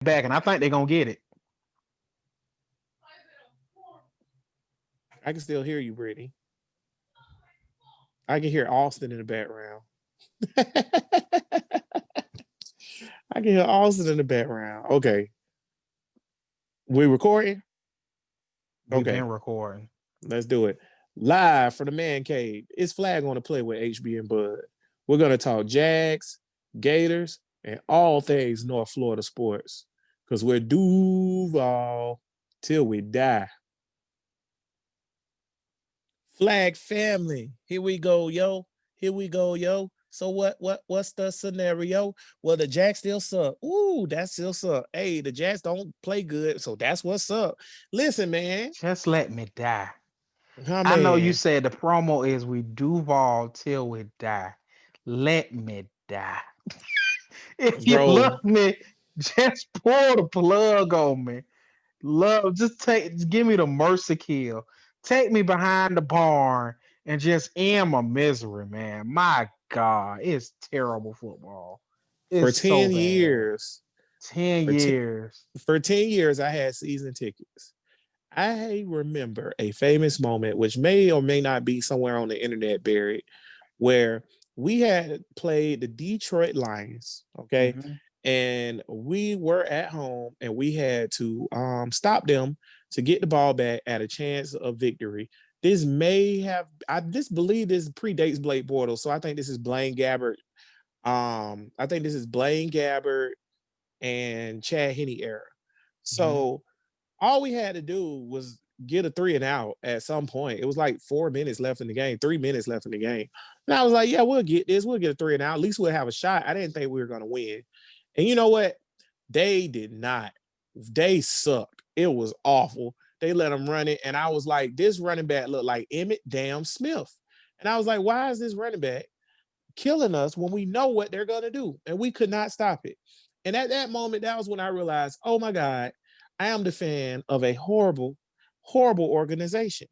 back, and I think they're gonna get it. I can still hear you, Brittany. I can hear Austin in the background. I can hear Austin in the background. Okay. We recording? We've Okay. been recording. Let's do it. Live from the man cave. It's Flag on the play with HB and Bud. We're gonna talk Jags, Gators, and all things North Florida sports. Cause we're Duval till we die. Flag family. Here we go, yo. Here we go, yo. So what's the scenario? Well, the Jacks still suck. Ooh, that still suck. Hey, the Jacks don't play good, so that's what's up. Listen, man. Just let me die. Oh I know you man, said the promo is we Duval till we die. Let me die. If you bro. love me, just pull the plug on me. Just give me the mercy kill. Take me behind the barn and just end my misery, man. My God, it's terrible football. For It's so 10 bad. years, 10 for 10, years. for 10 years, I had season tickets. I remember a famous moment, which may or may not be somewhere on the internet buried, where we had played the Detroit Lions, okay? Hmm. And we were at home and we had to stop them to get the ball back at a chance of victory. This may have, I just believe this predates Blake Bortles. So I think this is Blaine Gabbert. I think this is Blaine Gabbert and Chad Henne era. Hmm. So all we had to do was get a 3 and out at some point. It was like 4 minutes left in the game, 3 minutes left in the game. And I was like, yeah, we'll get this. We'll get a 3 and out. At least we'll have a shot. I didn't think we were going to win. And you know what? They did not. They sucked. It was awful. They let them run it. And I was like, this running back looked like Emmett Damn Smith. And I was like, why is this running back killing us when we know what they're going to do? And we could not stop it. And at that moment, that was when I realized, oh my God, I am the fan of a horrible, horrible organization.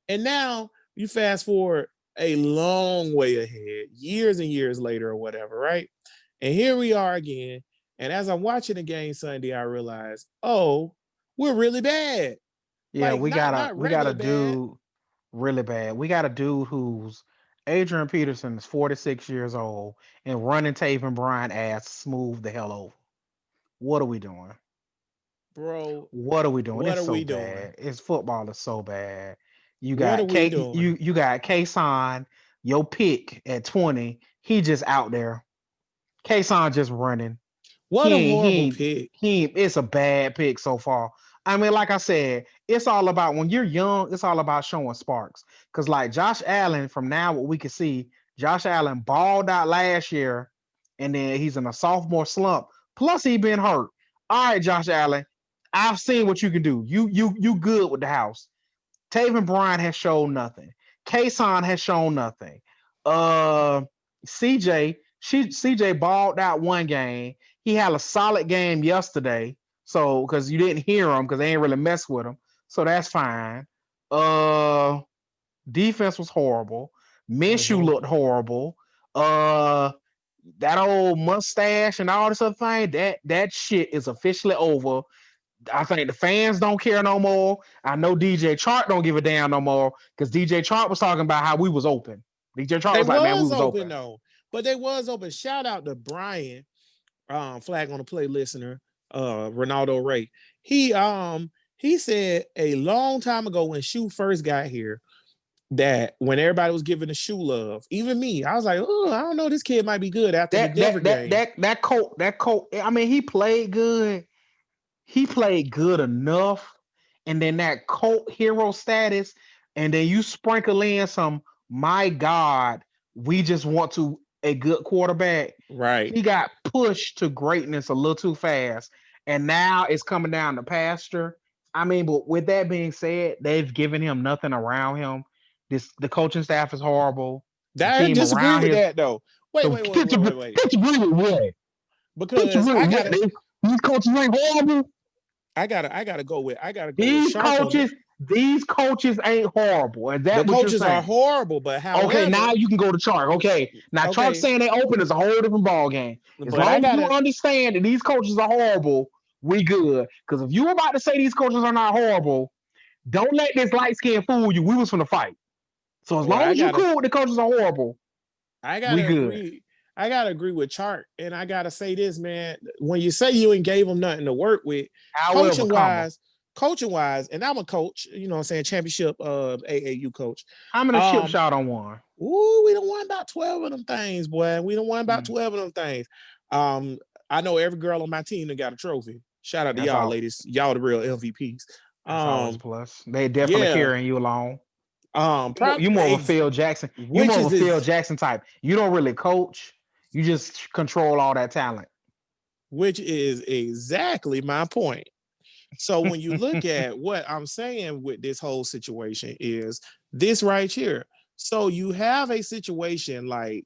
And now you fast forward a long way ahead, years and years later or whatever, right? And here we are again. And as I'm watching the game Sunday, I realize, oh, we're really bad. Yeah, Like we got a not we got a regular bad. dude really bad. We got a dude who's Adrian Peterson is 46 years old and running Taven Bryan ass smooth the hell over. What are we doing? Bro, What are we doing? what It's are so we doing? bad. It's football is so bad. You What are got we K doing? you got Kason, your pick at 20. He just out there. Kason just running. What He a ain't he horrible ain't pick. he ain't, it's a bad pick so far. I mean, like I said, it's all about when you're young, it's all about showing sparks. Cause like Josh Allen, from now what we can see, Josh Allen balled out last year, and then he's in a sophomore slump. Plus he been hurt. All right, Josh Allen, I've seen what you can do. You good with the house. Taven Bryan has shown nothing. Kason has shown nothing. Uh, CJ balled out one game. He had a solid game yesterday. So because you didn't hear him because they ain't really mess with him. So that's fine. Uh, defense was horrible. Minshew Mhm. looked horrible. Uh, that old mustache and all this other thing, that shit is officially over. I think the fans don't care no more. I know DJ Chark don't give a damn no more because DJ Chark was talking about how we was open. DJ Chark They was like, man, we was was open open. though. But they was open. Shout out to Brian, flag on the play listener, Ronaldo Ray. He said a long time ago when Shoe first got here that when everybody was giving the Shoe love, even me, I was like, oh, I don't know, this kid might be good after the That Denver that that game. that that coat. I mean, he played good. He played good enough, and then that cult hero status, and then you sprinkle in some. My God, we just want to a good quarterback. Right. He got pushed to greatness a little too fast, and now it's coming down the pasture. I mean, but with that being said, they've given him nothing around him. The coaching staff is horrible. The I team disagree around with his that though. Wait, the wait, wait, wait, wait, wait. disagree with what? Because Disagree with what? These coaches ain't horrible. I gotta go with These Shark on it. coaches, these coaches ain't horrible. Is The that what you're coaches are saying? horrible, but Okay, now however, you can go to Chark. Okay, now Chark okay, saying they open is a whole different ball game. As but I long as you gotta understand that these coaches are horrible, we good. Because if you about to say these coaches are not horrible, don't let this light skin fool you. We was from the fight. So as Well, long as you cool with the coaches are horrible, I we gotta good. agree. I gotta agree with Chart, and I gotta say this, man. When you say you ain't gave them nothing to work with, However, comma. coaching wise, and I'm a coach. You know, what I'm saying championship AAU coach. How many chips y'all don't won? Ooh, we don't want about 12 of them things, boy. We don't want about 12 of them things. I know every girl on my team that got a trophy. Shout out to y'all, ladies. Y'all the real MVPs. That's always a plus. They definitely carrying you along. Probably, you more of a Phil Jackson. You more of a Phil Jackson type. You don't really coach. You just control all that talent. Which is exactly my point. So when you look at what I'm saying with this whole situation is this right here. So you have a situation like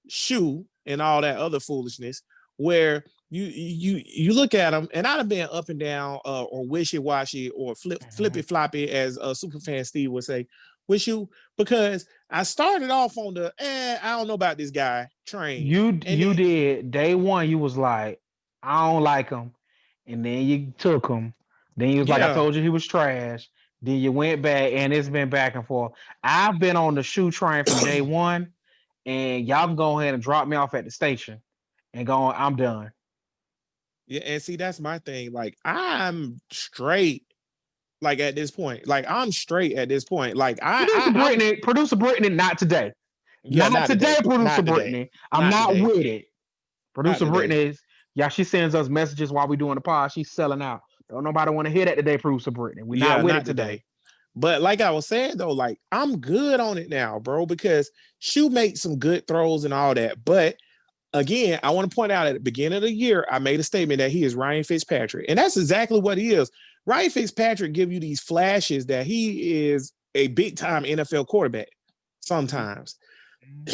Shoe and all that other foolishness where you look at them, and I'd have been up and down or wishy-washy or flippy floppy, as superfan Steve would say, with you, because I started off on the I don't know about this guy train. You did day one. You was like, I don't like him, and then you took him. Then you was like, I told you he was trash. Then you went back, and it's been back and forth. I've been on the Shoe train from day one, and y'all can go ahead and drop me off at the station, and go. I'm done. Yeah, and see, that's my thing. Like, I'm straight. Like at this point, like I'm straight at this point. Like Producer Brittany, not today. Yeah, not today, Producer Brittany. I'm not with it. Producer Brittany is, she sends us messages while we doing the pod. She's selling out. Don't nobody want to hear that today, Producer Brittany. We're not with it today. But like I was saying though, like I'm good on it now, bro, because Shoe makes some good throws and all that. But again, I want to point out at the beginning of the year, I made a statement that he is Ryan Fitzpatrick. And that's exactly what he is. Ryan Fitzpatrick give you these flashes that he is a big-time NFL quarterback sometimes.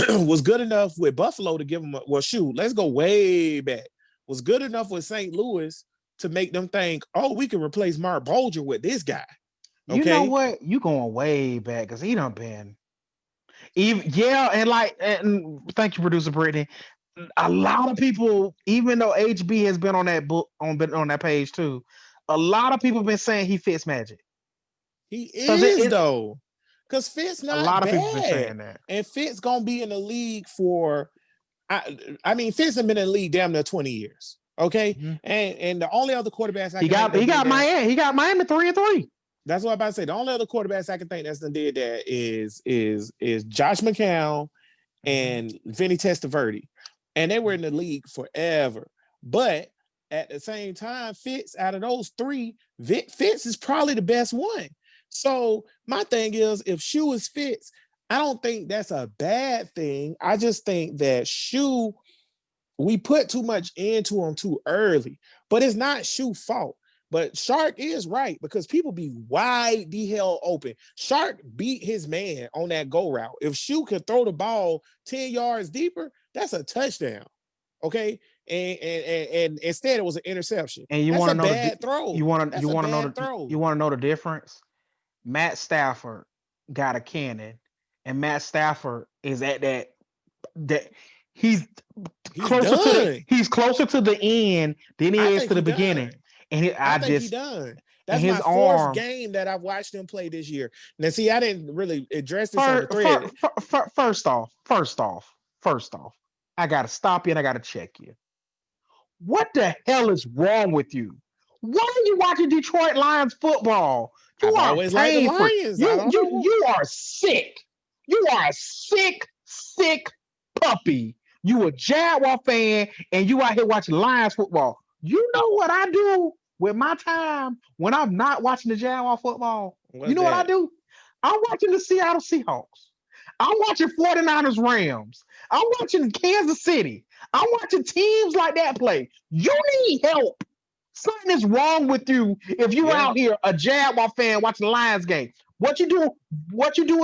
Was good enough with Buffalo to give him let's go way back. Was good enough with St. Louis to make them think, oh, we can replace Mark Bolger with this guy. Okay? You know what? You going way back because he done been. And thank you, Producer Brittany. A lot of people, even though HB has been on that book on that page too, a lot of people have been saying he fits Magic. He is though, because Fitz not a lot bad. Of people been saying that, and Fitz gonna be in the league for. I mean, Fitz has been in the league damn near 20 years. Okay, and the only other quarterbacks he got Miami 3-3. That's what I'm about to say. The only other quarterbacks I can think that's done did that is Josh McCown and Vinny Testaverde. And they were in the league forever. But at the same time, Fitz, out of those three, Fitz is probably the best one. So my thing is, if Shoe is Fitz, I don't think that's a bad thing. I just think that Shoe, we put too much into him too early. But it's not Shoe's fault. But Shark is right, because people be wide the hell open. Shark beat his man on that go route. If Shoe could throw the ball 10 yards deeper, that's a touchdown. Okay. And instead it was an interception. And you want to know bad throw. You want to know the difference? Matt Stafford got a cannon, and Matt Stafford is at that he's closer to the end than he is to the beginning. Done. And I think he's done. That's my fourth game that I've watched him play this year. Now, see, I didn't really address this on the thread. First off, I got to stop you and I got to check you. What the hell is wrong with you? Why are you watching Detroit Lions football? I've always liked the Lions. You are sick. You are a sick puppy. You a Jaguar fan and you out here watching Lions football. You know what I do with my time when I'm not watching the Jaguar football? What I do? I'm watching the Seattle Seahawks. I'm watching 49ers Rams. I'm watching Kansas City. I'm watching teams like that play. You need help. Something is wrong with you if you're out here a Jaguar fan watching the Lions game. What you do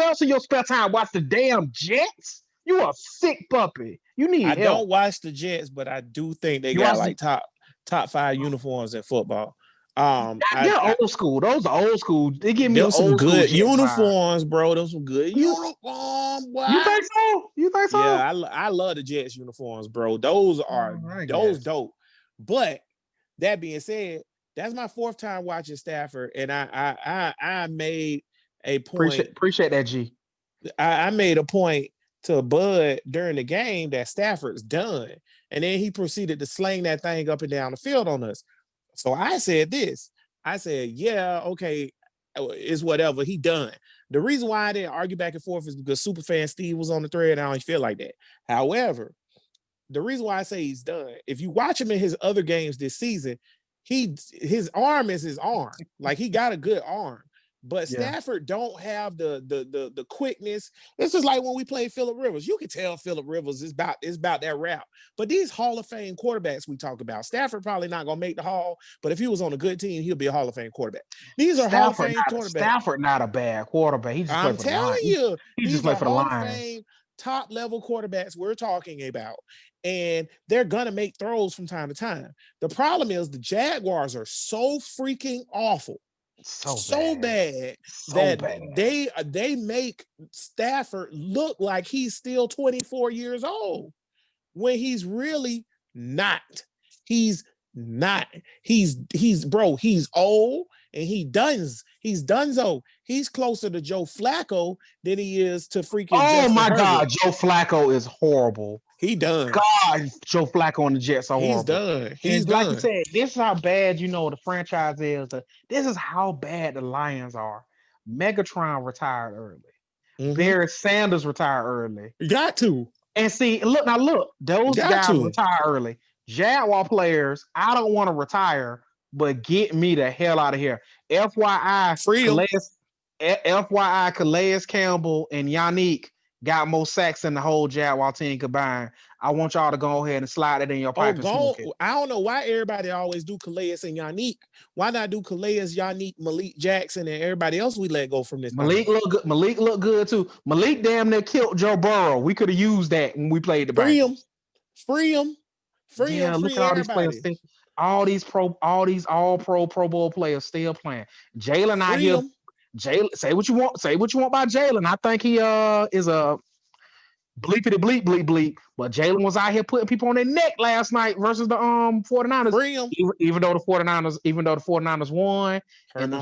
else in your spare time? Watch the damn Jets? You a sick puppy. You need help. I don't watch the Jets, but I do think they got like top 5 uniforms in football. They're old school. Those are old school. They give me some good uniforms, bro. Those some good uniforms. You think so? Yeah, I love the Jets uniforms, bro. Those are dope. But That being said, that's my 4th time watching Stafford, and I made a point. Appreciate that, G. I made a point to Bud during the game that Stafford's done, and then he proceeded to sling that thing up and down the field on us. So I said this. I said, yeah, okay, it's whatever. He done. The reason why I didn't argue back and forth is because Superfan Steve was on the thread, and I don't feel like that. However, the reason why I say he's done, if you watch him in his other games this season, his arm is his arm. Like, he got a good arm. But Yeah. Stafford don't have the quickness. It's just like when we played Phillip Rivers. You can tell Phillip Rivers is about that route. But these Hall of Fame quarterbacks we talk about, Stafford probably not gonna make the Hall, but if he was on a good team, he'll be a Hall of Fame quarterback. These are Hall of Fame quarterbacks. Stafford not a bad quarterback. He just played I'm for the telling Lions. you, He just these played are for the Hall of Lions. Fame top level quarterbacks we're talking about, and they're gonna make throws from time to time. The problem is the Jaguars are so freaking awful. So bad that they make Stafford look like he's still 24 years old when he's really not. He's not. He's old and he's donezo. He's closer to Joe Flacco than he is to freaking Justin my Herbert. God, Joe Flacco is horrible. He done. God, Joe Flacco on the Jets are horrible. He's done. He's and done. Like you said, this is how bad the franchise is. This is how bad the Lions are. Megatron retired early. Barry Sanders retired early. You got to. And see, look, those guys retire early. Jaguar players, I don't want to retire, but get me the hell out of here. FYI, Calais Campbell and Yannick got more sacks than the whole Jaguar team combined. I want y'all to go ahead and slide it in your pipe and smoke it. I don't know why everybody always do Calais and Yannick. Why not do Calais, Yannick, Malik Jackson, and everybody else we let go from this? Malik look good. Malik looked good too. Malik damn near killed Joe Burrow. We could have used that when we played the Bengals. Free him. Look at all these players. All these all pro Pro Bowl players still playing. Jalen out here. Jalen, say what you want. Say what you want about Jalen. I think he is a bleepity bleep. But Jalen was out here putting people on their neck last night versus the 49ers. Even though the 49ers won, and the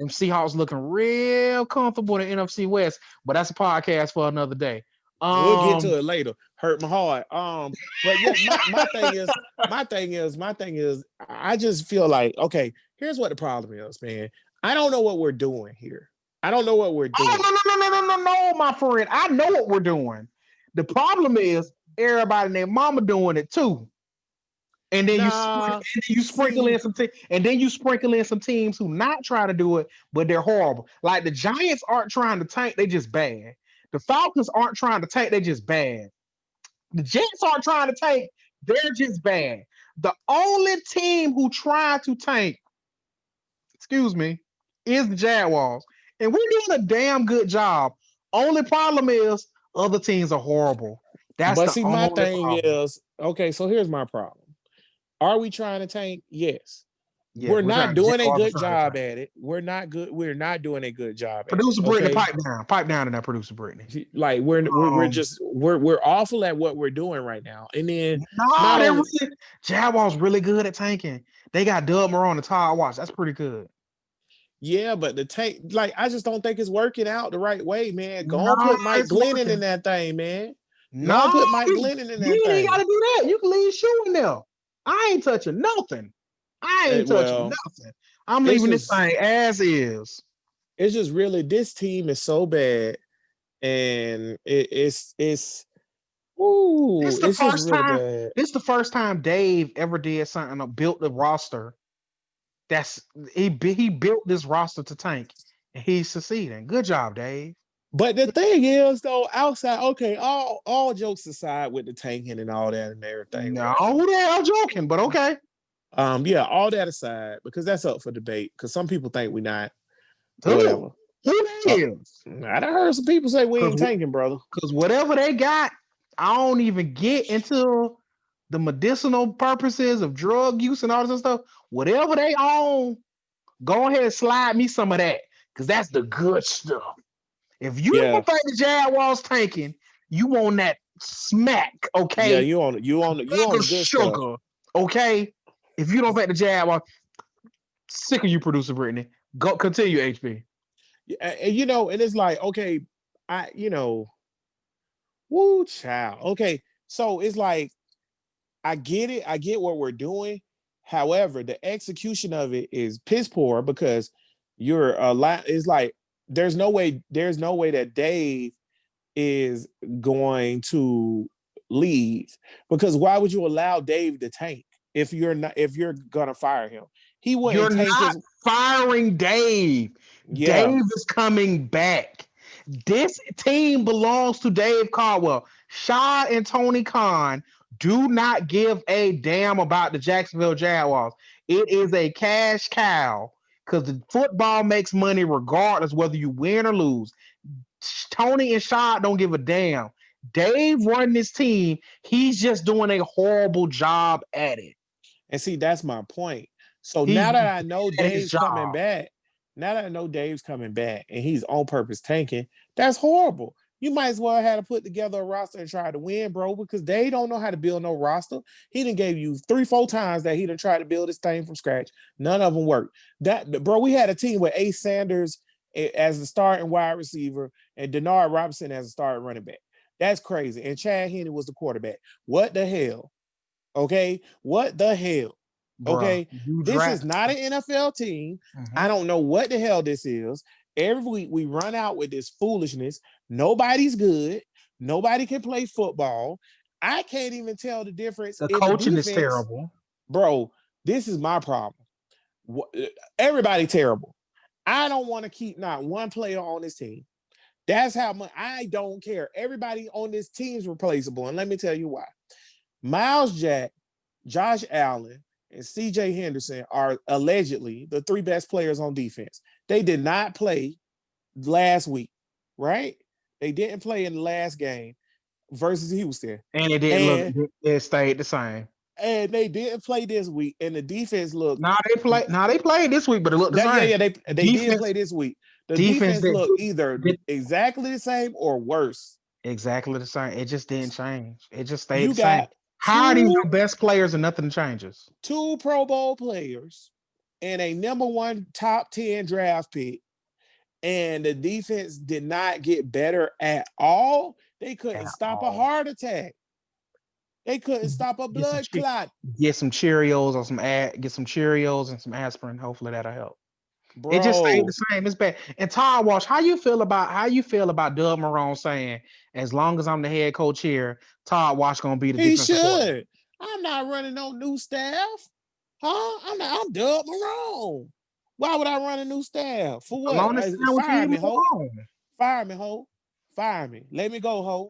Seahawks looking real comfortable in the NFC West. But that's a podcast for another day. We'll get to it later. Hurt my heart. But yeah, my thing is, I just feel like, okay, here's what the problem is, man. I don't know what we're doing here. I don't know what we're doing. No, my friend. I know what we're doing. The problem is everybody and their mama doing it too. And then you sprinkle in some teams who not trying to do it, but they're horrible. Like the Giants aren't trying to tank, they just bad. The Falcons aren't trying to tank, they just bad. The Jets aren't trying to tank, they're just bad. The only team who tried to tank, is the Jaguars. And we're doing a damn good job. Only problem is other teams are horrible. My thing is, okay, so here's my problem. Are we trying to tank? Yes. Yeah, we're not doing a good job at it. We're not doing a good job. Producer Brittany, pipe down in that, Producer Brittany. Like we're awful at what we're doing right now. And then Jaguars really good at tanking. They got Doug Marrone and Todd Watts. That's pretty good. Yeah, but the tank, like, I just don't think it's working out the right way, man. Go put Mike Glennon in that thing, man. Put Mike Glennon in that thing. You ain't got to do that. You can leave Shoe in there. I ain't touching nothing. Nothing. I'm leaving this thing as is. It's just really, this team is so bad, and it's just really bad. This is the first time Dave ever did something, built the roster. He built this roster to tank, and he's succeeding. Good job, Dave. But the thing is, though, outside, okay, all jokes aside with the tanking and all that and everything. No, they're joking, but okay. Yeah, all that aside, because that's up for debate. Because some people think we're not. Who is? I done heard some people say we ain't tanking, brother. Because whatever they got, I don't even get into the medicinal purposes of drug use and all this stuff. Whatever they own, go ahead and slide me some of that, because that's the good stuff. If you don't think the Jaguars tanking, you want that smack, okay? Yeah, you on the good sugar, stuff. Okay? If you don't bet the Jaguars, sick of you, producer Brittany. Go continue, HB. And it's like, okay, I, woo, child. Okay, so it's like I get it. I get what we're doing. However, the execution of it is piss poor because you're a lot. It's like there's no way. There's no way that Dave is going to leave because why would you allow Dave to tank if you're not if you're gonna fire him? He You're wouldn't tank not his. firing Dave. Yeah, Dave is coming back. This team belongs to Dave Caldwell. Shaw and Tony Khan do not give a damn about the Jacksonville Jaguars. It is a cash cow because the football makes money regardless whether you win or lose. Tony and Shaw don't give a damn. Dave running this team, he's just doing a horrible job at it. and see that's my point. So He's now that I know bad at his Dave's coming job. back, now that I know Dave's coming back and he's on purpose tanking, that's horrible. You might as well have to put together a roster and try to win, bro, because they don't know how to build no roster. He done gave you 3-4 times that he done tried to build this thing from scratch. None of them worked. That bro, we had a team with Ace Sanders as the starting wide receiver and Denard Robinson as a starting running back. That's crazy. And Chad Henne was the quarterback. What the hell? Okay, what the hell? Bruh, Okay, you this is draft. not an NFL team. I Mhm. don't know what the hell this is. Every week we run out with this foolishness. Nobody's good. Nobody can play football. I can't even tell the difference The in the coaching is defense. terrible. Bro, this is my problem. Everybody terrible. I don't want to keep not one player on this team. That's how much I don't care. Everybody on this team's replaceable. And let me tell you why. Miles Jack, Josh Allen, and CJ Henderson are allegedly the three best players on defense. They did not play last week, right? They didn't play in the last game versus Houston. And it didn't look, And it stayed the same. and they didn't play this week. And the defense looked Now they played this week, but it looked the that yeah, same. yeah, they did Defense, play this week. The defense defense did, looked either did exactly the same or worse. exactly the same. It just didn't change. It just stayed You the same. got How are these two your best players and nothing changes? two Pro Bowl players and a number one top 10 draft pick, and the defense did not get better at all. They couldn't At stop a all. heart attack. They couldn't stop a Get some blood clot, get some Cheerios or get some Cheerios and some aspirin. Hopefully that'll help. It just stayed the bro. same. It's bad. And Todd Walsh, how you feel about Doug Marone saying, as long as I'm the head coach here, Todd Walsh gonna be the He defensive coordinator? should. I'm not running no new staff. Huh? I'm Doug Marone. Why would I run a new staff? For what? Along the sign with you, Fire me, move ho. on. Fire me, ho. Fire me. Let me go, ho.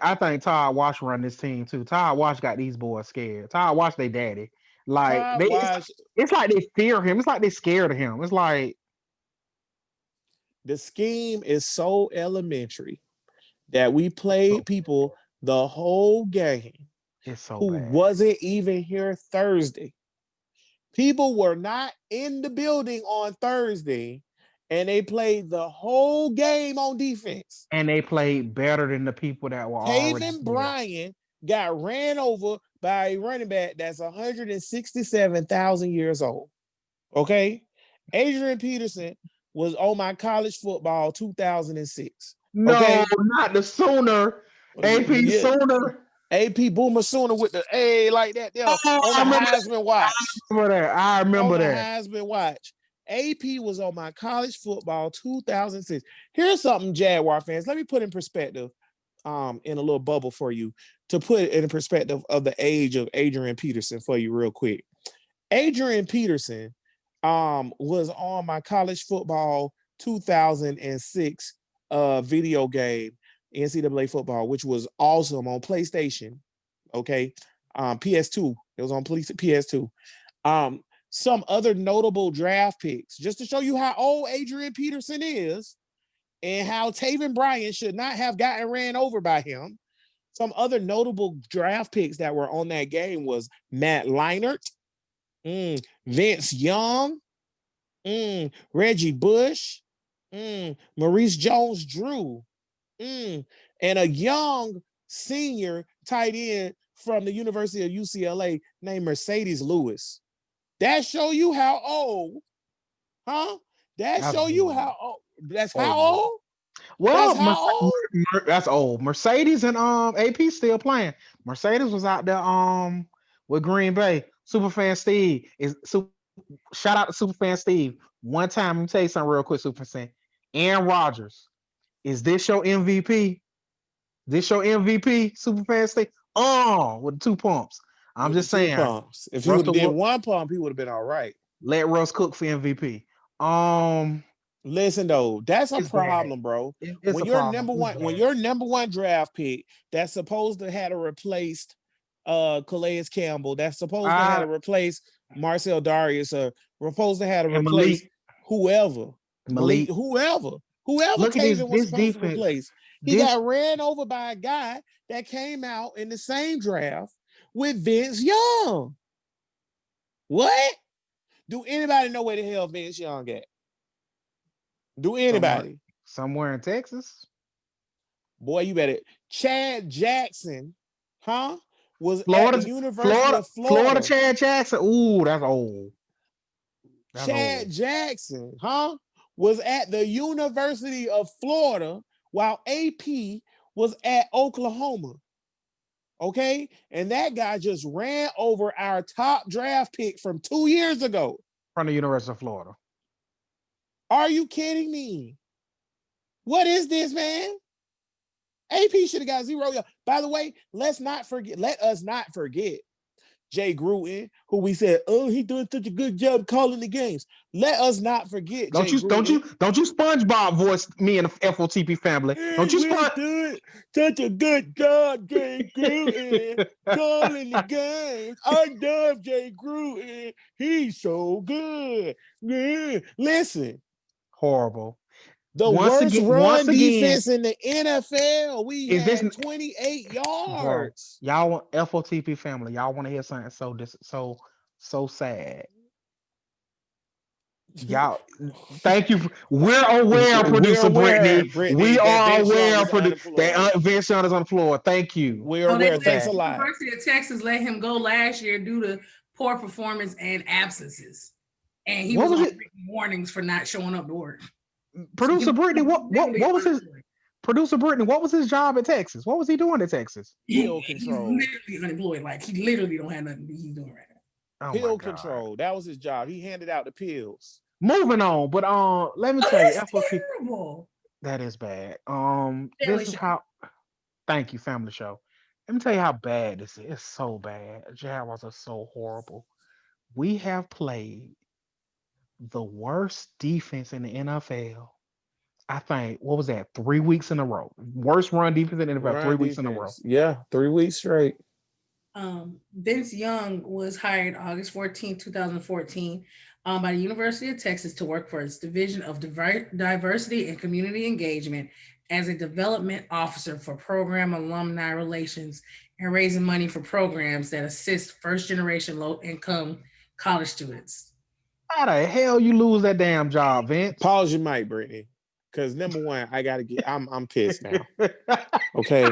I think Todd Wash run this team too. Todd Wash got these boys scared. Todd Wash they daddy. Like Todd they Wash. it's like they fear him. It's like they scared of him. It's like The scheme is so elementary that we so played people the whole game it's so who bad. wasn't even here Thursday. People were not in the building on Thursday, and they played the whole game on defense. And they played better than the people that were already Taven here. Bryan got ran over by a running back that's 167,000 years old. Okay. Adrian Peterson was on my college football 2006. No, Okay. not the Sooner. AP Yeah. Sooner. AP Boomer Sooner with the A like that there Oh, on the I remember Heisman watch. that. I On remember the that. Heisman watch. AP was on my college football 2006. Here's something, Jaguar fans. Let me put in perspective, in a little bubble for you to put in perspective of the age of Adrian Peterson for you, real quick. Adrian Peterson was on my college football 2006 video game, NCAA football, which was awesome on PlayStation. Okay. PS2. It was on PS2. Some other notable draft picks, just to show you how old Adrian Peterson is and how Taven Bryan should not have gotten ran over by him. Some other notable draft picks that were on that game was Matt Leinart, Vince Young, Reggie Bush, Maurice Jones-Drew, and a young senior tight end from the University of UCLA named Mercedes Lewis. That show you how old, huh? That That's show you old. how old. That's how Old. old. That's Well, how old. That's old. Mercedes and AP still playing. Mercedes was out there with Green Bay. Superfan Steve shout out to Superfan Steve. One time, let me tell you something real quick, Superfan. Aaron Rodgers, is this your MVP? This your MVP, Superfan Steve? Oh, with the two pumps. I'm With the just two saying, pumps. If he would have Russell did Wil- one pump, he would have been all right. let Russ cook for MVP. Um, Listen though, that's a it's bad. problem, bro. It's a problem. It's When bad. your number one draft pick that's supposed to have replaced Calais Campbell, that's supposed to have replaced Marcel Darius, or supposed to have And replaced whoever, Malik, Malik. whoever Look at Taven was this supposed to defense. replace. He This got ran over by a guy that came out in the same draft with Vince Young. What? Do anybody know where the hell Vince Young at? Do anybody? somewhere in Texas. Boy, you better. Chad Jackson, huh? Was at the Florida, University of Florida Florida. Chad Jackson. Ooh, that's old. That's Chad old. Jackson, huh? Was at the University of Florida while AP was at Oklahoma. Okay? And that guy just ran over our top draft pick from 2 years ago. From the University of Florida. Are you kidding me? What is this, man? AP should have got 0. By the way, let us not forget Jay Gruden, who we said, oh, he doing such a good job calling the games. Let us not forget Don't Jay you Gruden. don't you SpongeBob voice me and the FOTP family. Don't you We're doing such a good job, Jay Gruden, calling the games. I love Jay Gruden. He's so good. Yeah. Listen, horrible. the Once worst once run again, defense in the NFL. We is this had 28 bro? yards. Y'all want FOTP family? Y'all want to hear something so sad? Y'all, thank you. We're aware, We're producer aware, Brittany. We Brittany, that are Vince Young aware, is unemployed. that Vince Young is on the floor. Thank you. We're So they aware. said Thanks a the lot. University of Texas let him go last year due to poor performance and absences, and he What was was on it, warnings for not showing up to work. So producer Brittany? What was his producer Brittany? What was his job at Texas? What was he doing at Texas? Pill He's control. literally unemployed. Like he literally don't have nothing he's doing right now. Oh Pill my God. control. That was his job. He handed out the pills. Moving on, but let me Oh, tell you, that's FOT terrible. that is bad. Family This is show. how. Thank you, family show. Let me tell you how bad this is. It's so bad. Jaguars are so horrible. We have played the worst defense in the NFL. I think what was that? 3 weeks in a row. Worst run defense in the NFL. Run 3 weeks in a row. defense. Yeah, 3 weeks straight. Vince Young was hired August 14, 2014, by the University of Texas to work for its Division of Diversity and Community Engagement as a development officer for program alumni relations and raising money for programs that assist first generation low income college students. How the hell you lose that damn job, Vince? Pause your mic, Brittany. Because number one, I'm pissed now. Okay.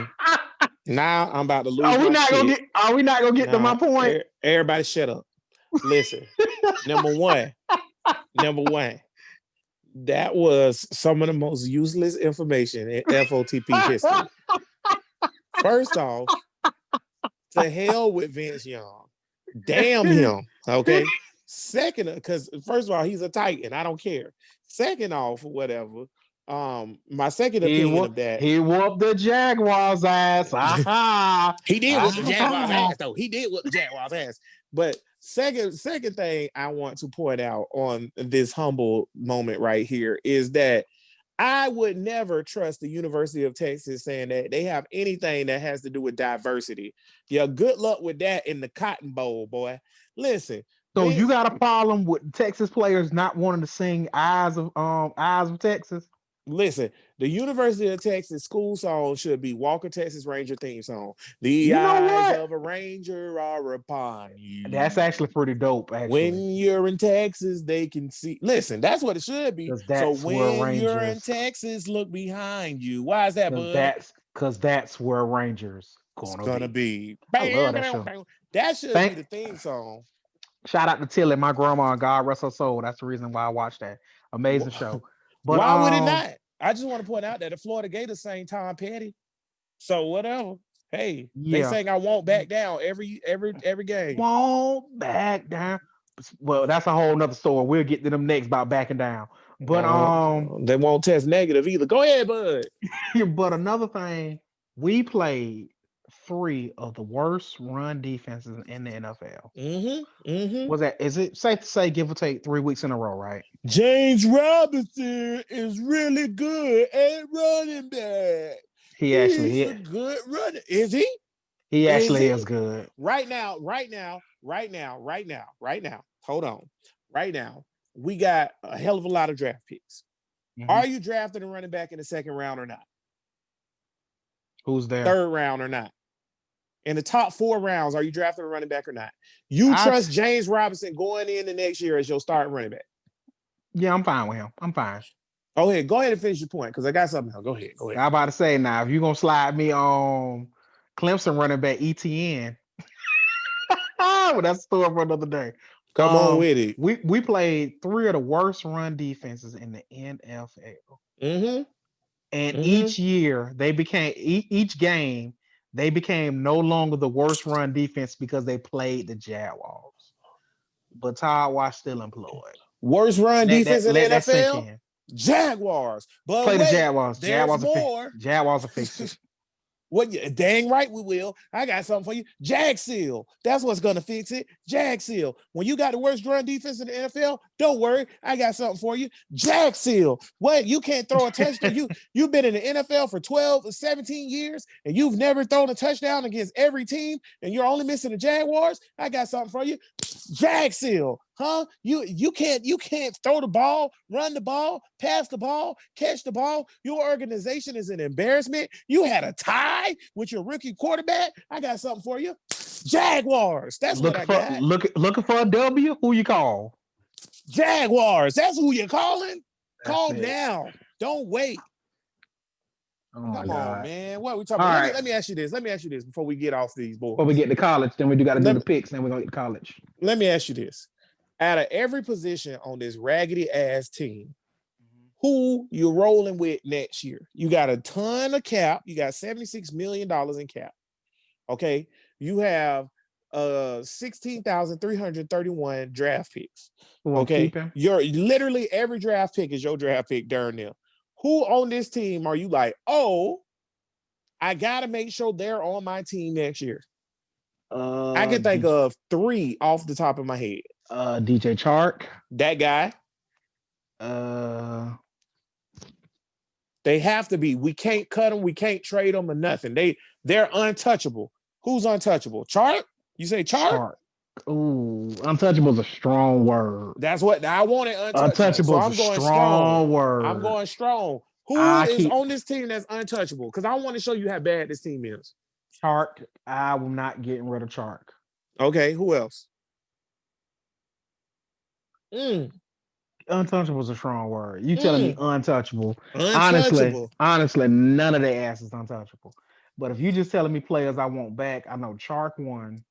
Now I'm about to lose my shit. Are we not gonna get to my point? Everybody shut up. Listen. Number one, that was some of the most useless information in FOTP history. First off, to hell with Vince Young. Damn him. Okay. Second, because first of all, he's a Titan. I don't care. Second off, whatever. My second opinion of that. He whooped the Jaguars' ass. Aha. He did whoop the Jaguars' ass, though. He did whoop the Jaguars' ass. But second thing I want to point out on this humble moment right here is that I would never trust the University of Texas saying that they have anything that has to do with diversity. Yeah, good luck with that in the Cotton Bowl, boy. Listen. So you got a problem with Texas players not wanting to sing Eyes of Texas? Listen, the University of Texas school song should be Walker Texas Ranger theme song. The You know eyes what? of a ranger are upon you. That's actually pretty dope, actually. When you're in Texas, they can see. Listen, that's what it should be. So when you're in Texas, look behind you. Why is that, bud? Because that's where Rangers gonna be. I love that show. That should be the theme song. Shout out to Tilly, my grandma, God rest her soul. That's the reason why I watched that amazing show. But Why would it not? I just want to point out that the Florida Gators sang Tom Petty. So whatever. Hey, they yeah, sang "I Won't Back Down" every game. won't back down. Well, that's a whole nother story. We'll get to them next about backing down. But They won't test negative either. Go ahead, bud. but another thing, we played three of the worst run defenses in the NFL. Was that is it safe to say give or take 3 weeks in a row, right? James Robinson is really good at running back. He's a good runner. Is he? He actually is good. Right now. Hold on. Right now, we got a hell of a lot of draft picks. Mhm. Are you drafting a running back in the second round or not? Who's there? Third round or not? In the top 4 rounds, are you drafting a running back or not? You trust James Robinson going in the next year as your starting running back? Yeah, I'm fine with him. I'm fine. Go ahead and finish your point because I got something else. Go ahead. I'm about to say now, if you're gonna slide me on Clemson running back ETN, well, that's a story for another day. Come on with it. We played 3 of the worst run defenses in the NFL. And each year they became each game they became no longer the worst run defense because they played the Jaguars. But Todd Wash still employed. Worst run defense in the let that sink NFL? in. Jaguars. But Play wait, the Jaguars. There's more. Jaguars are fixed. What? Dang right we will. I got something for you. Jag Seal. That's what's gonna fix it. Jag Seal. When you got the worst run defense in the NFL, don't worry. I got something for you. Jag Seal. What? You can't throw a touchdown. You've been in the NFL for 12 or 17 years, and you've never thrown a touchdown against every team, and you're only missing the Jaguars. I got something for you. Jag Seal. Huh? You can't throw the ball, run the ball, pass the ball, catch the ball. Your organization is an embarrassment. You had a tie with your rookie quarterback. I got something for you. Jaguars. That's what I got. Looking for a W? Who you call? Jaguars. That's who you're calling. Calm down. Don't wait. Oh Come on, man. What are we talking about? Right. Let me ask you this before we get off these boards. Before we get to college, then we do got to do the picks, then we're going to get to college. Let me ask you this. Out of every position on this raggedy ass team, who you're rolling with next year? You got a ton of cap. You got $76 million in cap. Okay. You have 16,331 draft picks. Okay. You're literally every draft pick is your draft pick during them. Who on this team are you like, oh, I gotta make sure they're on my team next year? I can think of 3 off the top of my head. DJ Chark. That guy. They have to be. We can't cut them. We can't trade them or nothing. They're untouchable. Who's untouchable? Chark? You say Chark? Ooh, untouchable is a strong word. That's what I wanted. Untouchable is a strong word. I'm going strong. Who is on this team that's untouchable? Because I want to show you how bad this team is. Chark. I will not get rid of Chark. Okay, who else? Untouchable is a strong word. You telling me untouchable? Honestly, none of their ass is untouchable. But if you just telling me players I want back, I know Chark one.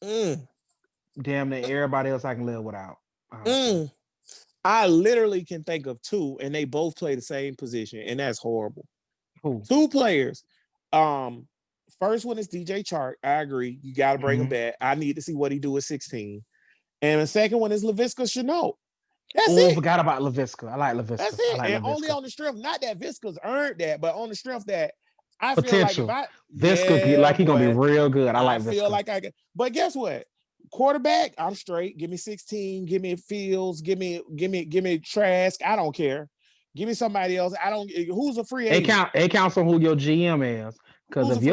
Damn near everybody else I can live without. I literally can think of 2, and they both play the same position, and that's horrible. Who? 2 players. First one is DJ Chark. I agree. You got to bring him back. I need to see what he do at 16. And the second one is Laviska Shenault. That's it. I forgot about Laviska. I like Laviska. That's it. And only on the strength, not that Viska's earned that, but on the strength that I feel like if Viska, like he's gonna be real good. I like Viska. I feel like I can. But guess what? Quarterback, I'm straight. Give me 16. Give me Fields. Give me Trask. I don't care. Give me somebody else. I don't. Who's a free agent? It counts on who your GM is. Because if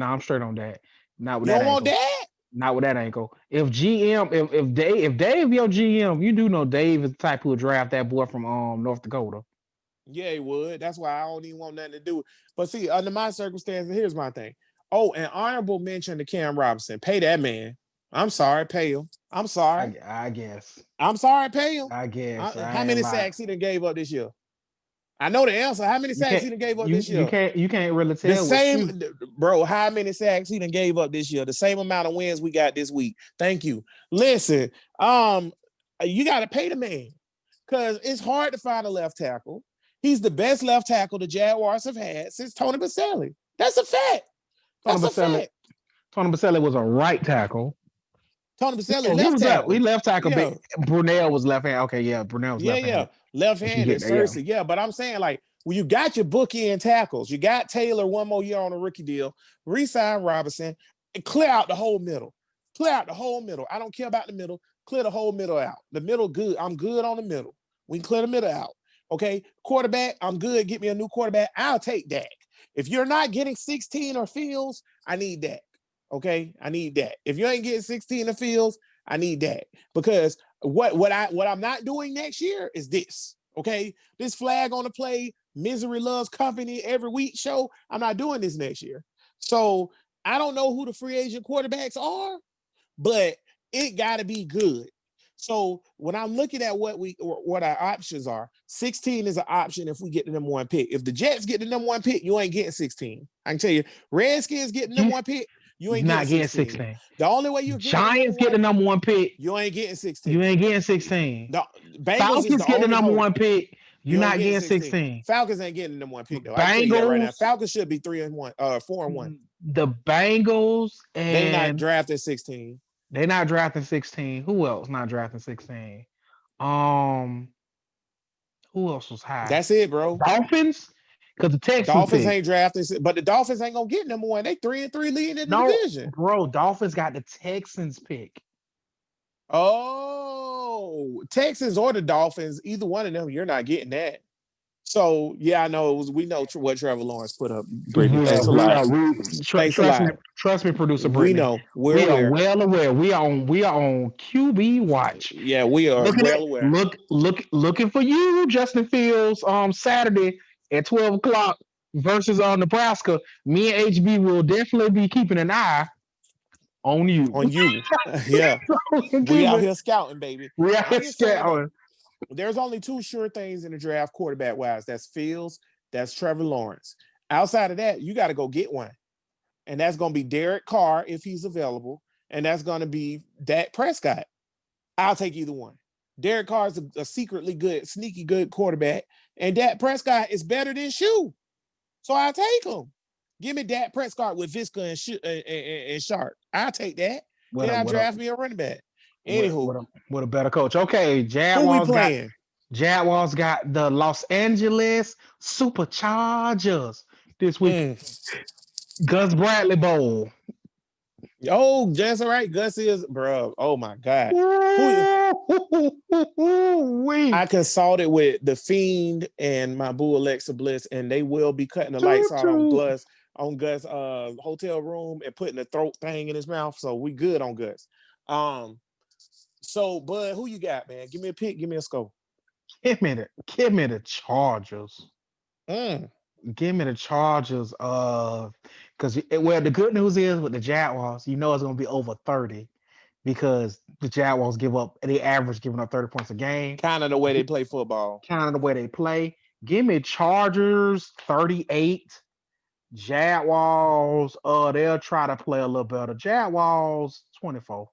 I'm straight on that. Not with that. You don't want that? Not with that ankle. If Dave your GM, you do know Dave is the type who would draft that boy from North Dakota. Yeah, he would. That's why I don't even want nothing to do. But see, under my circumstances, here's my thing. Oh, and honorable mention to Cam Robinson. Pay that man. I'm sorry, pay him. I'm sorry. I guess. I'm sorry, pay him. I guess. How many sacks he done gave up this year? I know the answer. How many You sacks he can't done gave up you this year? you can't really The tell with you. same, bro. How many sacks he done gave up this year? The same amount of wins we got this week. Thank you. Listen, you got to pay the man because it's hard to find a left tackle. He's the best left tackle the Jaguars have had since Tony Baselli. That's a fact. Tony That's a Baselli. fact. Tony Baselli was a right tackle. Tony Baselli Yeah, he left was left. We tackle. left tackle. Yeah, Brunel was left hand. Okay, yeah, Brunel was yeah, left yeah. handed. But you Left-handed, get that, yeah. Cersei. Yeah, but I'm saying like when you got your bookend tackles, you got Taylor one more year on a rookie deal, re-sign Robinson, and clear out the whole middle. Clear out the whole middle. I don't care about the middle. Clear the whole middle out. The middle good. I'm good on the middle. We can clear the middle out. Okay. Quarterback, I'm good. Get me a new quarterback. I'll take Dak. If you're not getting 16 or Fields, I need Dak. Okay. I need that. If you ain't getting 16 or Fields, I need that. Because what I'm not doing next year is this. Okay. This flag on the play, misery loves company every week show. I'm not doing this next year. So I don't know who the free agent quarterbacks are, but it got to be good. So when I'm looking at what our options are, 16 is an option if we get the number one pick. If the Jets get the number one pick, you ain't getting 16. I can tell you, Redskins getting the number one pick, you ain't not getting getting 16. 16. The only way you're getting Giants get the number one pick. you ain't getting 16. You ain't getting 16. The Bengals Falcons is the get the only number hope. one pick. You're You ain't not getting 16. Falcons ain't getting the number one pick though. I can tell you that right now. Bengals, Falcons should be 3-1, 4-1. the Bengals, They not and drafted 16. they're not drafting 16. Who else not drafting 16? Um, who else was high? That's it, bro. Dolphins, because the Texans Dolphins pick. ain't drafted, but the Dolphins ain't gonna get number one. They 3-3 leading in the No, division. bro, Dolphins got the Texans pick. Oh, Texans or the Dolphins, either one of them, you're not getting that. So yeah, I know we know what Trevor Lawrence put up. Brittany, Yeah, thanks a lot. Thanks a lot. Trust me, producer We Brittany. know. We're We are aware. well aware. We are on QB watch. Yeah, we are well aware. Looking for you, Justin Fields, Saturday at 12 o'clock versus Nebraska. Me and HB will definitely be keeping an eye on you. On you. Yeah. We out here scouting, baby. We out I'm here just saying, scouting. there's only two sure things in the draft quarterback wise. That's Fields, that's Trevor Lawrence. Outside of that, you got to go get one. And that's going to be Derek Carr if he's available. And that's going to be Dak Prescott. I'll take either one. Derek Carr is a secretly good, sneaky good quarterback. And Dak Prescott is better than Shoe. So I'll take him. Give me Dak Prescott with Visca and Sharp. I'll take that. Then I'll draft me a running back. Anywho. What a better coach. Okay, Who we playing? Jaguars got the Los Angeles Superchargers this week. Gus Bradley Bowl. Oh, that's all right. Gus is, bro. Oh my God. I consulted with the Fiend and my boo Alexa Bliss, and they will be cutting the lights out on Gus hotel room and putting the throat thing in his mouth. So we good on Gus. So Bud, who you got, man? Give me a pick, give me a score. Give me the Chargers. Give me the Chargers. Because the good news is with the Jaguars, you know it's gonna be over 30 because the Jaguars they average giving up 30 points a game. Kind of the way they play football. Kind of the way they play. Give me Chargers 38. Jaguars, they'll try to play a little better. Jaguars 24.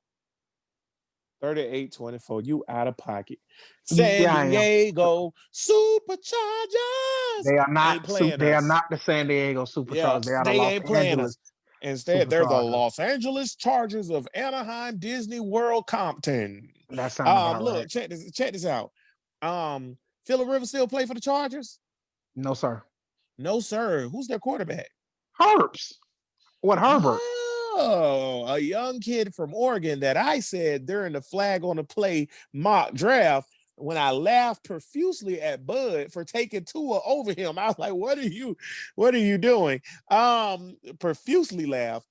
38-24. You out of pocket. San Diego Superchargers. They are not. They are not the San Diego Superchargers. Yeah, they are the Los Angeles. Instead, they're the Los Angeles Chargers of Anaheim Disney World Compton. That sounds about look, right. check this out. Phillip Rivers still play for the Chargers? No, sir. No, sir. Who's their quarterback? Herbs. What Herbert? Oh, a young kid from Oregon that I said during the flag on the play mock draft when I laughed profusely at Bud for taking Tua over him. I was like, what are you doing? Profusely laughed.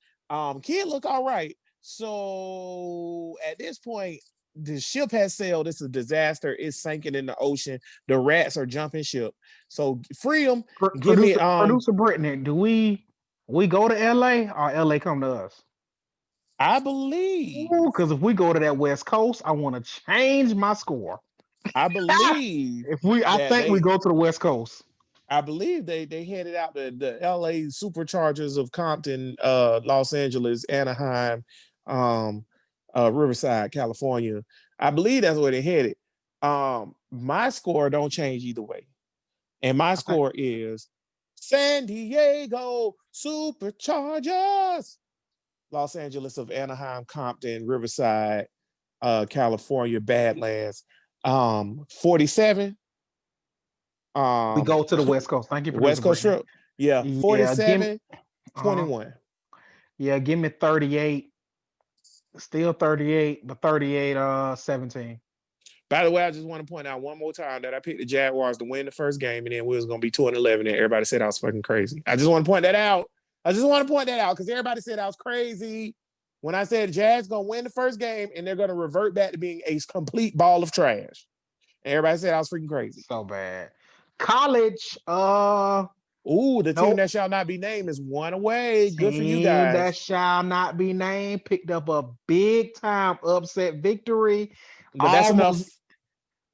Kid look all right. So at this point, the ship has sailed. It's a disaster. It's sinking in the ocean. The rats are jumping ship. So free them. Producer Brittany, do we go to LA or LA come to us? I believe. Because if we go to that West Coast, I want to change my score. I believe. I think we go to the West Coast. I believe they headed out the LA Superchargers of Compton, Los Angeles, Anaheim, Riverside, California. I believe that's where they headed. My score don't change either way. And my score is San Diego Superchargers. Los Angeles of Anaheim, Compton, Riverside, California, Badlands. 47. We go to the West Coast. Thank you, producer West Coast Brittany. trip. Yeah, Yeah, 47, uh 21. yeah, give me 38. Still 38, but 38, 17. By the way, I just want to point out one more time that I picked the Jaguars to win the first game, and then we was gonna be 2-11, and everybody said I was fucking crazy. I just want to point that out. Because everybody said I was crazy when I said Jags gonna win the first game and they're gonna revert back to being a complete ball of trash. And everybody said I was freaking crazy. So bad. College, Ooh, the team nope. that shall not be named is one away. Good for you Team that guys. shall not be named picked up a big time upset victory. But that's enough.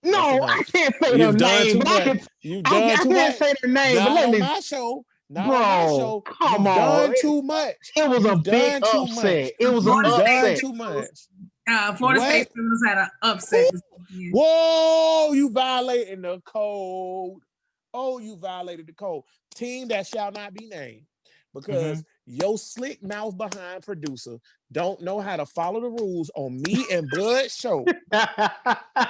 No, enough. I can't say You've their done name. too much. You've done I too can't much. say their name, but Not let on me, my show. Not on my bro. show. Come You've on, done too much. it was a You've big done too upset. much. It was an You've done upset. too much. Florida What? State Seminoles had an upset this weekend. Whoa, you violating the code. Oh, you violated the code. Team that shall not be named. Because your slick mouth behind producer don't know how to follow the rules on me and Bud show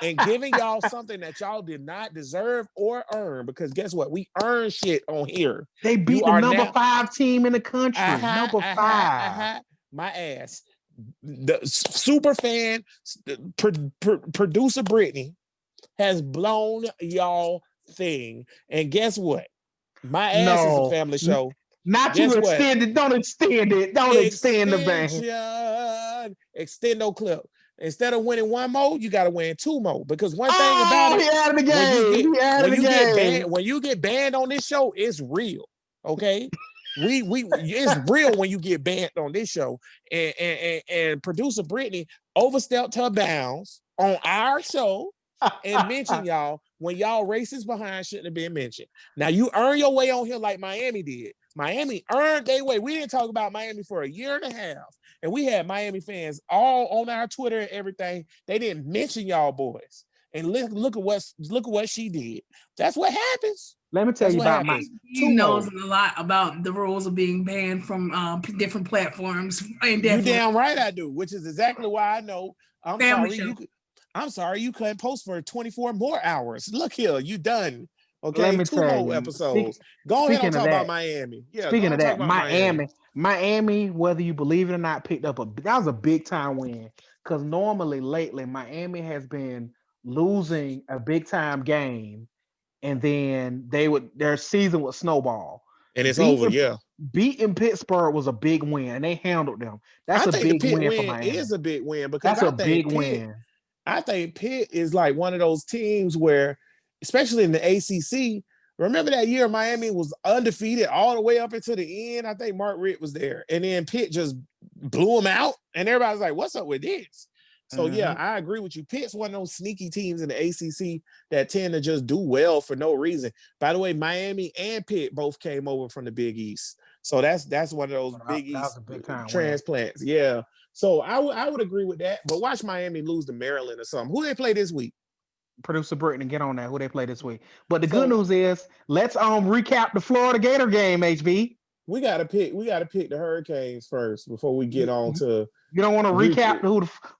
and giving y'all something that y'all did not deserve or earn. Because guess what? We earn shit on here. They beat the number 5 team in the country. Number 5. My ass. The super fan producer Brittany has blown y'all thing. And guess what? My ass is a family show. Not Guess you what? extend it. Don't extend it. Don't extend the band. Extendo clip. Instead of winning one more, you got to win 2 more. Because one thing Oh, about he out of the game. when you get banned on this show, it's real. Okay. It's real when you get banned on this show. And producer Brittany overstepped her bounds on our show and mentioned y'all when y'all racist behind shouldn't have been mentioned. Now you earn your way on here like Miami did. Miami earned their way. We didn't talk about Miami for a year and a half, and we had Miami fans all on our Twitter and everything. They didn't mention y'all boys. And look at what she did. That's what happens. Let me tell you about my. He knows a lot about the rules of being banned from different platforms. You damn right I do, which is exactly why I know. I'm sorry you couldn't post for 24 more hours. Look here, you done. Okay, Let me 2 more you, episodes. Go ahead and talk about Miami. Yeah, speaking of that, Miami, whether you believe it or not, picked up that was a big time win. Because normally lately, Miami has been losing a big time game, and then their season would snowball. And it's over, yeah. Beating Pittsburgh was a big win, and they handled them. That's a big win for Miami. Is a big win because that's a big win. I think Pitt is like one of those teams where, especially in the ACC, remember that year Miami was undefeated all the way up into the end? I think Mark Richt was there. And then Pitt just blew them out. And everybody's like, what's up with this? So, yeah, I agree with you. Pitt's one of those sneaky teams in the ACC that tend to just do well for no reason. By the way, Miami and Pitt both came over from the Big East. So that's one of those Big East transplants. Win. Yeah. So I would agree with that. But watch Miami lose to Maryland or something. Who they play this week? Producer Brittany, get on that. Who they play this week? But the good news is, let's recap the Florida Gator game. HB, we gotta pick the Hurricanes first before we get on to. You don't want to recap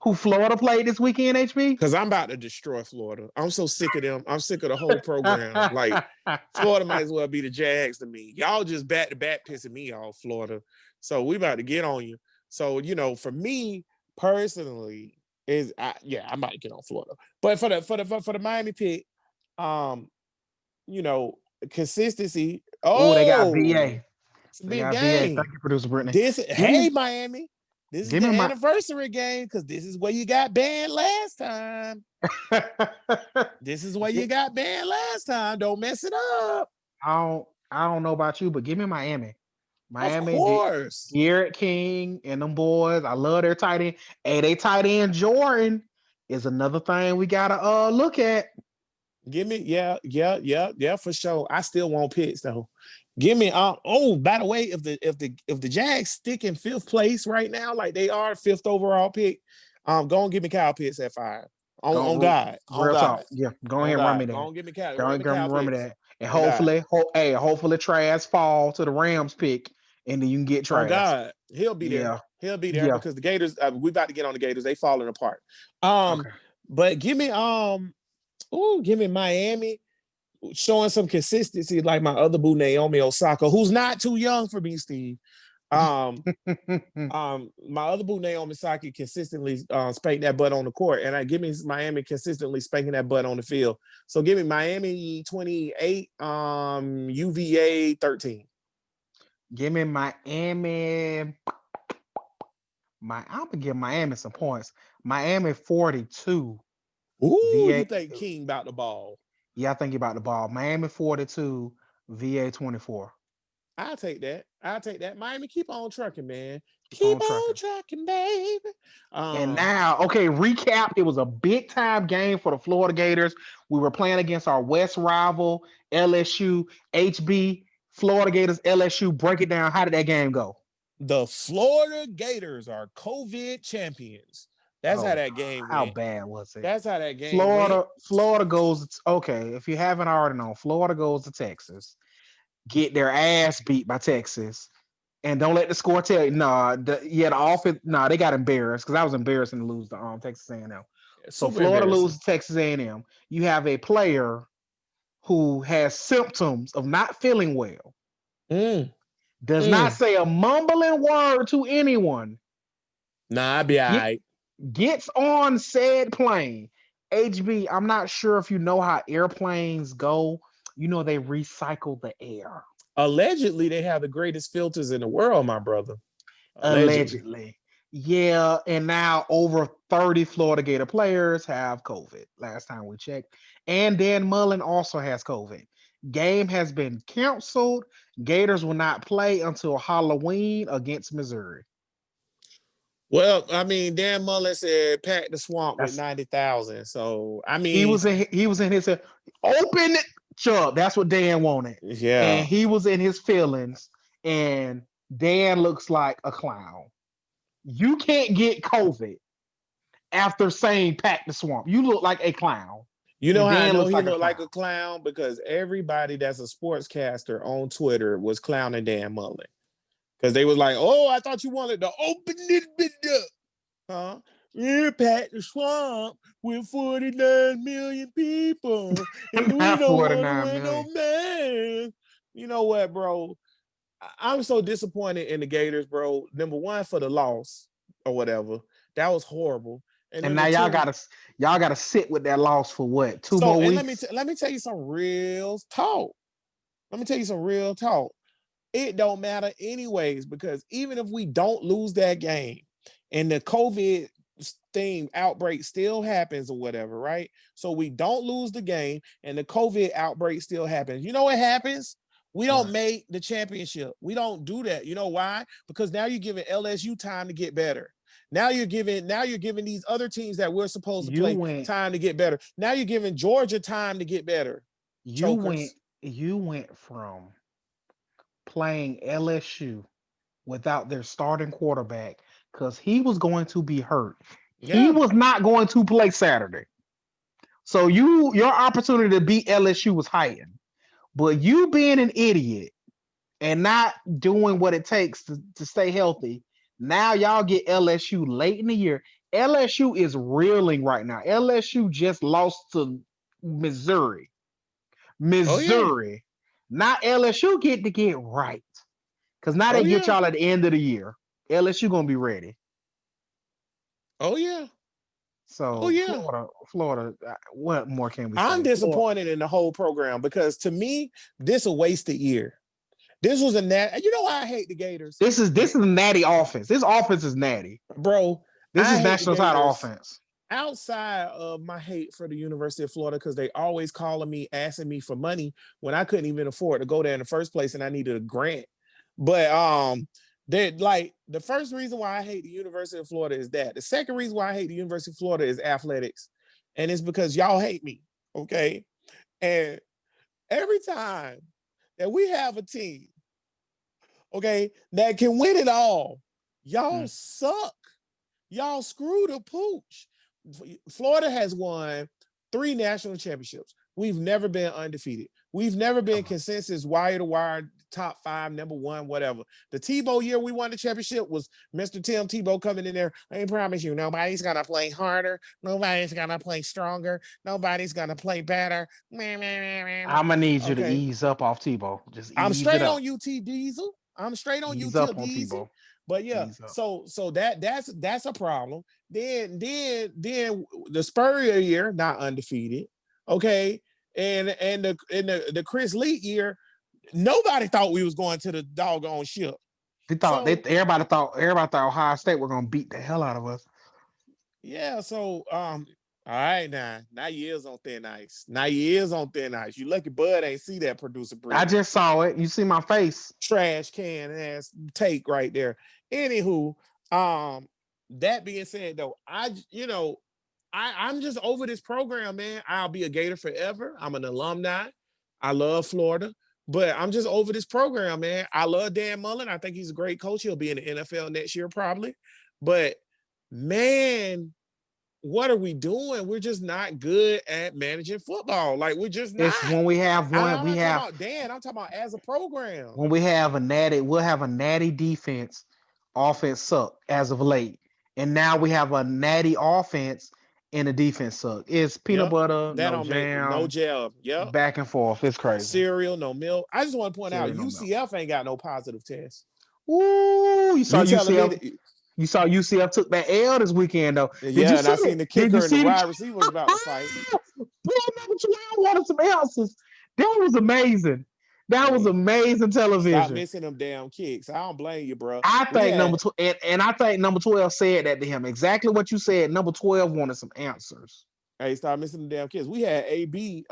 who Florida played this weekend, HB? Because I'm about to destroy Florida. I'm so sick of them. I'm sick of the whole program. Like Florida might as well be the Jags to me. Y'all just back to back pissing me off, Florida. So we about to get on you. So for me personally. I'm about to get on Florida, but for the Miami pick, consistency. Oh, they got VA. It's a big game. Thank you, producer Brittany. Miami, this is the anniversary game because this is where you got banned last time. This is where you got banned last time. Don't mess it up. I don't know about you, but give me Miami. Miami, of course. Garrett King and them boys. I love their tight end. Hey, they tight end Jordan is another thing we gotta look at. Give me, yeah, for sure. I still want Pitts though. Give me, by the way, if the Jags stick in fifth place right now, like they are fifth overall pick, go and give me Kyle Pitts at 5. On Go God, on real talk. God, Yeah, go on ahead and run me God. Go that. on, give me Kyle, Go run ahead me and Kyle run me Pitts. that. And On God, hopefully Trask fall to the Rams pick, and then you can get on Trask. God, he'll be there. Yeah, He'll be there yeah. because the Gators. We about to get on the Gators. They falling apart. Um, Okay. but give me Miami showing some consistency like my other boo Naomi Osaka, who's not too young for me, Steve. Um, my other boo Naomi Osaka consistently spank that butt on the court, and I give me Miami consistently spanking that butt on the field. So give me Miami 28, UVA 13. Give me Miami. I'm gonna give Miami some points. Miami 42. Ooh, you VA. think King about the ball? Yeah, I think about the ball. Miami 42. VA 24. I'll take that. I'll take that. Miami, keep on trucking, man. Keep Keep on on trucking. trucking, baby. And Um, now, okay, recap. It was a big time game for the Florida Gators. We were playing against our West rival, LSU, HB, Florida Gators, LSU. Break it down. How did that game go? the Florida Gators are COVID champions. That's how Oh, that game how went. bad was it? That's how that game went. Florida goes, okay, if you haven't already known, Florida goes to Texas, get their ass beat by Texas. And don't let the score tell you. The offense. They got embarrassed because I was embarrassing to lose to Texas A&M. So Super Florida embarrassing. loses to Texas A&M. You have a player who has symptoms of not feeling well. Mm, Does not mm. say a mumbling word to anyone. Nah, I be all Get, right. gets on said plane. HB, I'm not sure if you know how airplanes go. You know they recycle the air. Allegedly, they have the greatest filters in the world, my brother. Allegedly. Allegedly. Yeah, and now over 30 Florida Gator players have COVID. Last time we checked. And Dan Mullen also has COVID. Game has been canceled. Gators will not play until Halloween against Missouri. Well, I mean, Dan Mullen said pack the swamp with That's 90,000. So, I he mean, was in his open it, Chubb. That's what Dan wanted. And yeah. he was in his feelings. And Dan looks like a clown. You can't get COVID after saying pack the swamp. You look like a clown. You know And how I Dan know looks he like a looked like clown. a clown? Because everybody that's a sportscaster on Twitter was clowning Dan Mullen. Because they was like, oh, I thought you wanted to open it up. Huh? Yeah, pat the swamp with 49 million people. And we Not don't want to 49 win no million. man. You know what, bro? I'm so disappointed in the Gators, bro. Number one, for the loss or whatever. That was horrible. And And now number two, y'all gotta sit with that loss for what? Two so more and weeks? let me tell you some real talk. Let me tell you some real talk. It don't matter anyways, because even if we don't lose that game and the COVID thing outbreak still happens or whatever, right? So we don't lose the game and the COVID outbreak still happens. You know what happens? We don't What? make the championship. We don't do that. You know why? Because now you're giving LSU time to get better. Now you're giving these other teams that we're supposed to You play went time to get better. Now you're giving Georgia time to get better. you went Chokers. you went from playing LSU without their starting quarterback because he was going to be hurt. He Yeah. was not going to play Saturday. So your opportunity to beat LSU was heightened. But you being an idiot and not doing what it takes to stay healthy, now y'all get LSU late in the year. LSU is reeling right now. LSU just lost to Missouri. Oh yeah. Missouri. Not LSU get to get right. Because now Oh they get yeah. y'all at the end of the year. LSU gonna be ready. Oh yeah. Oh So yeah. Florida. What more can we I'm say? Florida. disappointed in the whole program because to me, this a wasted year. This was a nat. You know why I hate the Gators, This is a natty offense. This offense is natty. bro. This I is hate the national title Gators. offense. Outside of my hate for the University of Florida, because they always calling me, asking me for money when I couldn't even afford to go there in the first place, and I needed a grant. But they like the first reason why I hate the University of Florida is that. The second reason why I hate the University of Florida is athletics, and it's because y'all hate me. Okay, And every time that we have a team, okay, that can win it all, y'all Mm. suck. Y'all screw the pooch. Florida has won 3 national championships. We've never been undefeated. We've never been consensus wire to wire, top 5, number 1, whatever. The Tebow year we won the championship was Mr. Tim Tebow coming in there. I promise you, nobody's gonna play harder. Nobody's gonna play stronger. Nobody's gonna play better. I'm gonna need you to Okay, ease up off Tebow. Just I'm ease it straight up. on UT Diesel. I'm straight on Ease UT up on Diesel. Tebow. But yeah, Ease up. so that's a problem. Then the Spurrier year, not undefeated. Okay. And the Chris Lee year, nobody thought we was going to the doggone ship. So Everybody thought Ohio State were gonna beat the hell out of us. yeah, so all right now you is on thin ice. Now you is on thin ice. You lucky Bud ain't see that, producer I Brittany. just saw it. You see my face. Trash can ass take right there. Anywho, that being said though, I'm just over this program, man. I'll be a Gator forever. I'm an alumni. I love Florida, but I'm just over this program, man. I love Dan Mullen. I think he's a great coach. He'll be in the NFL next year probably. But man, what are we doing? We're just not good at managing football. Like we're just not. It's when we have one. I'm We not talking have about Dan. I'm talking about as a program. when we have a natty. We'll have a natty defense. Offense suck as of late, and now we have a natty offense and the defense suck. It's peanut Yep. butter, That no don't make no jam, gel. Yep. back and forth. It's crazy. Cereal, no milk. I just want to point out Cereal, no milk. UCF ain't got no positive tests. Ooh, you saw You telling me UCF. that, You saw UCF took that L this weekend though. Did you yeah, and see I it? seen the Did you kicker and the see wide the receiver was about to fight. Boy, number 12 wanted some answers. That was amazing. That was Hey, amazing stop television. missing them damn kicks. I don't blame you, bro. I We think had and I think number 12 said that to him. Exactly what you said. Number 12 wanted some answers. Hey, stop missing them damn kicks. We had AB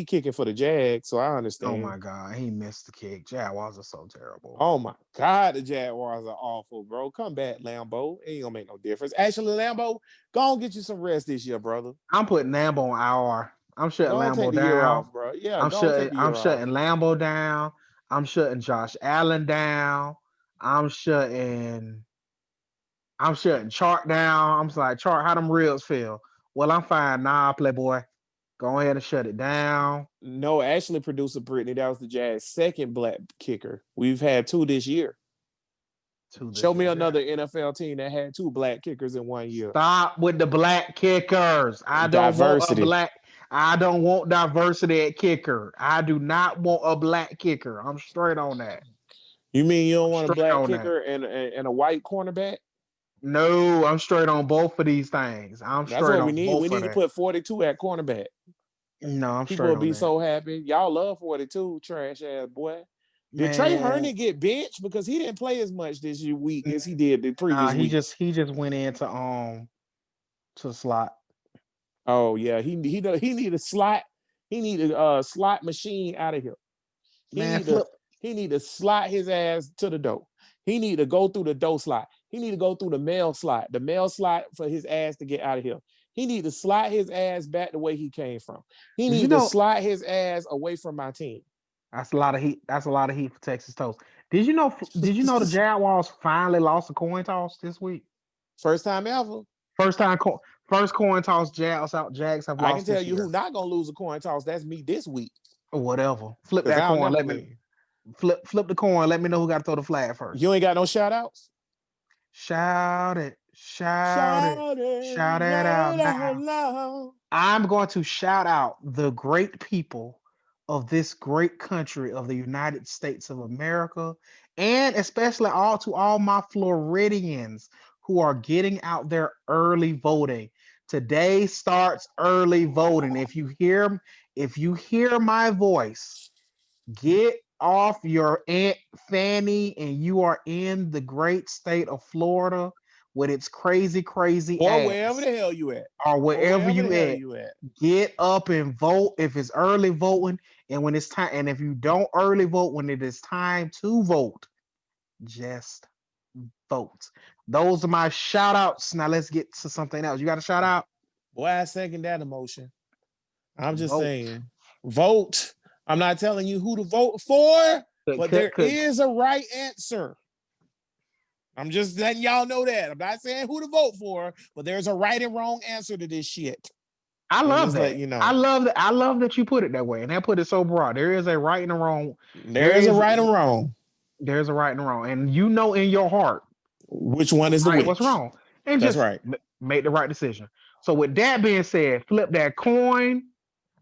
kicking for the Jags, so I Oh understand. my God, he missed the kick. Jaguars are so terrible. Oh my God, the Jaguars are awful, bro. Come back, Lambeau. It ain't gonna make no difference. Actually, Lambeau, go on get you some rest this year, brother. I'm putting Lambo on IR. I'm shutting Go on take Lambo the year down. off, bro. Yeah, I'm go on take shutting. the I'm year off. shutting Lambo down. I'm shutting Josh Allen down. I'm shutting. I'm shutting Chart down. I'm just like Chart. How them ribs feel? Well, I'm fine. Nah, Playboy. Go ahead and shut it down. No, actually, producer Brittany, that was the Jazz' second black kicker. We've had 2 this year. To Show this me year. another NFL team that had 2 black kickers in 1 year. Stop with the black kickers. I don't want a Diversity. black. I don't want diversity at kicker. I do not want a black kicker. I'm straight on that. You mean you don't I'm want a straight black on that. kicker and a white cornerback? No, I'm straight on both of these things. I'm That's straight what we on need. We both of need to that. put 42 at cornerback. No, I'm People straight will on be that. so happy. Y'all love 42, trash ass boy. Did Trey Man, Herndon get benched because he didn't play as much this week as he did the nah, previous he weeks? just went into to the slot. Oh yeah, he need a slot. He need a slot machine out of here. He Man, need to flip. he need to slot his ass to the door. He need to go through the door slot. He need to go through the mail slot for his ass to get out of here. He need to slide his ass back the way he came from. He Did you need to know slide his ass away from my team. that's a lot of heat? That's a lot of heat for Texas toast. Did you know? Did you know the Jaguars finally lost a coin toss this week? First time ever. First time, first coin toss. Jags have I can lost tell this you who year. not gonna lose a coin toss. That's me this week. Or whatever. Flip Because that I'll coin. never Let me win. flip the coin. Let me know who got to throw the flag first. You ain't got no shout outs? Shout it, shout it, Shout it shout it out loud, loud, now. loud. I'm going to shout out the great people of this great country of the United States of America, and especially all my Floridians who are getting out there early voting. Today starts early voting. If you hear my voice, get off your Aunt Fanny and you are in the great state of Florida with its crazy, crazy Or wherever ass, the hell you at. or Or wherever wherever the you hell at. you at. Get up and vote if it's early voting, and when it's time, and if you don't early vote when it is time to vote, just vote. Those are my shout outs. Now let's get to something else. You got a shout out? Boy, I second that emotion. I'm just Vote. saying, vote. I'm not telling you who to vote for, but there Could, is a right answer. I'm just letting y'all know that. I'm not saying who to vote for, but there's a right and wrong answer to this shit. I I'm love just that. letting you I know. love that. I love that you put it that way, and that put it so broad. There is a right and a wrong. There is a right and wrong. There's a right and a wrong, and you know in your heart Which one is the right what's which? wrong, and That's just right. make the right decision. So with that being said, flip that coin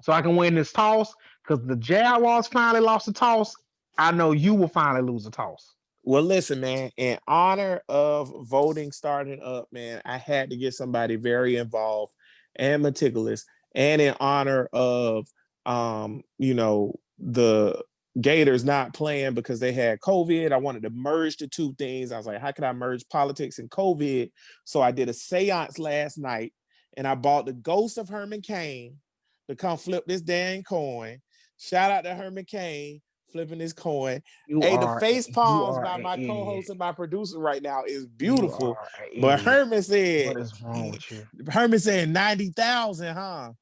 so I can win this toss because the Jaguars finally lost the toss. I know you will finally lose the toss. Well, listen, man, in honor of voting starting up, man, I had to get somebody very involved and meticulous. And in honor of the Gators not playing because they had COVID, I wanted to merge the two things. I was like, how can I merge politics and COVID? So I did a seance last night and I bought the ghost of Herman Cain to come flip this damn coin. Shout out to Herman Cain flipping this coin. Hey, the face You palms are by an my idiot. co-host and my producer right now is You beautiful. are an But idiot. Herman said, What is wrong with you? 90,000, huh?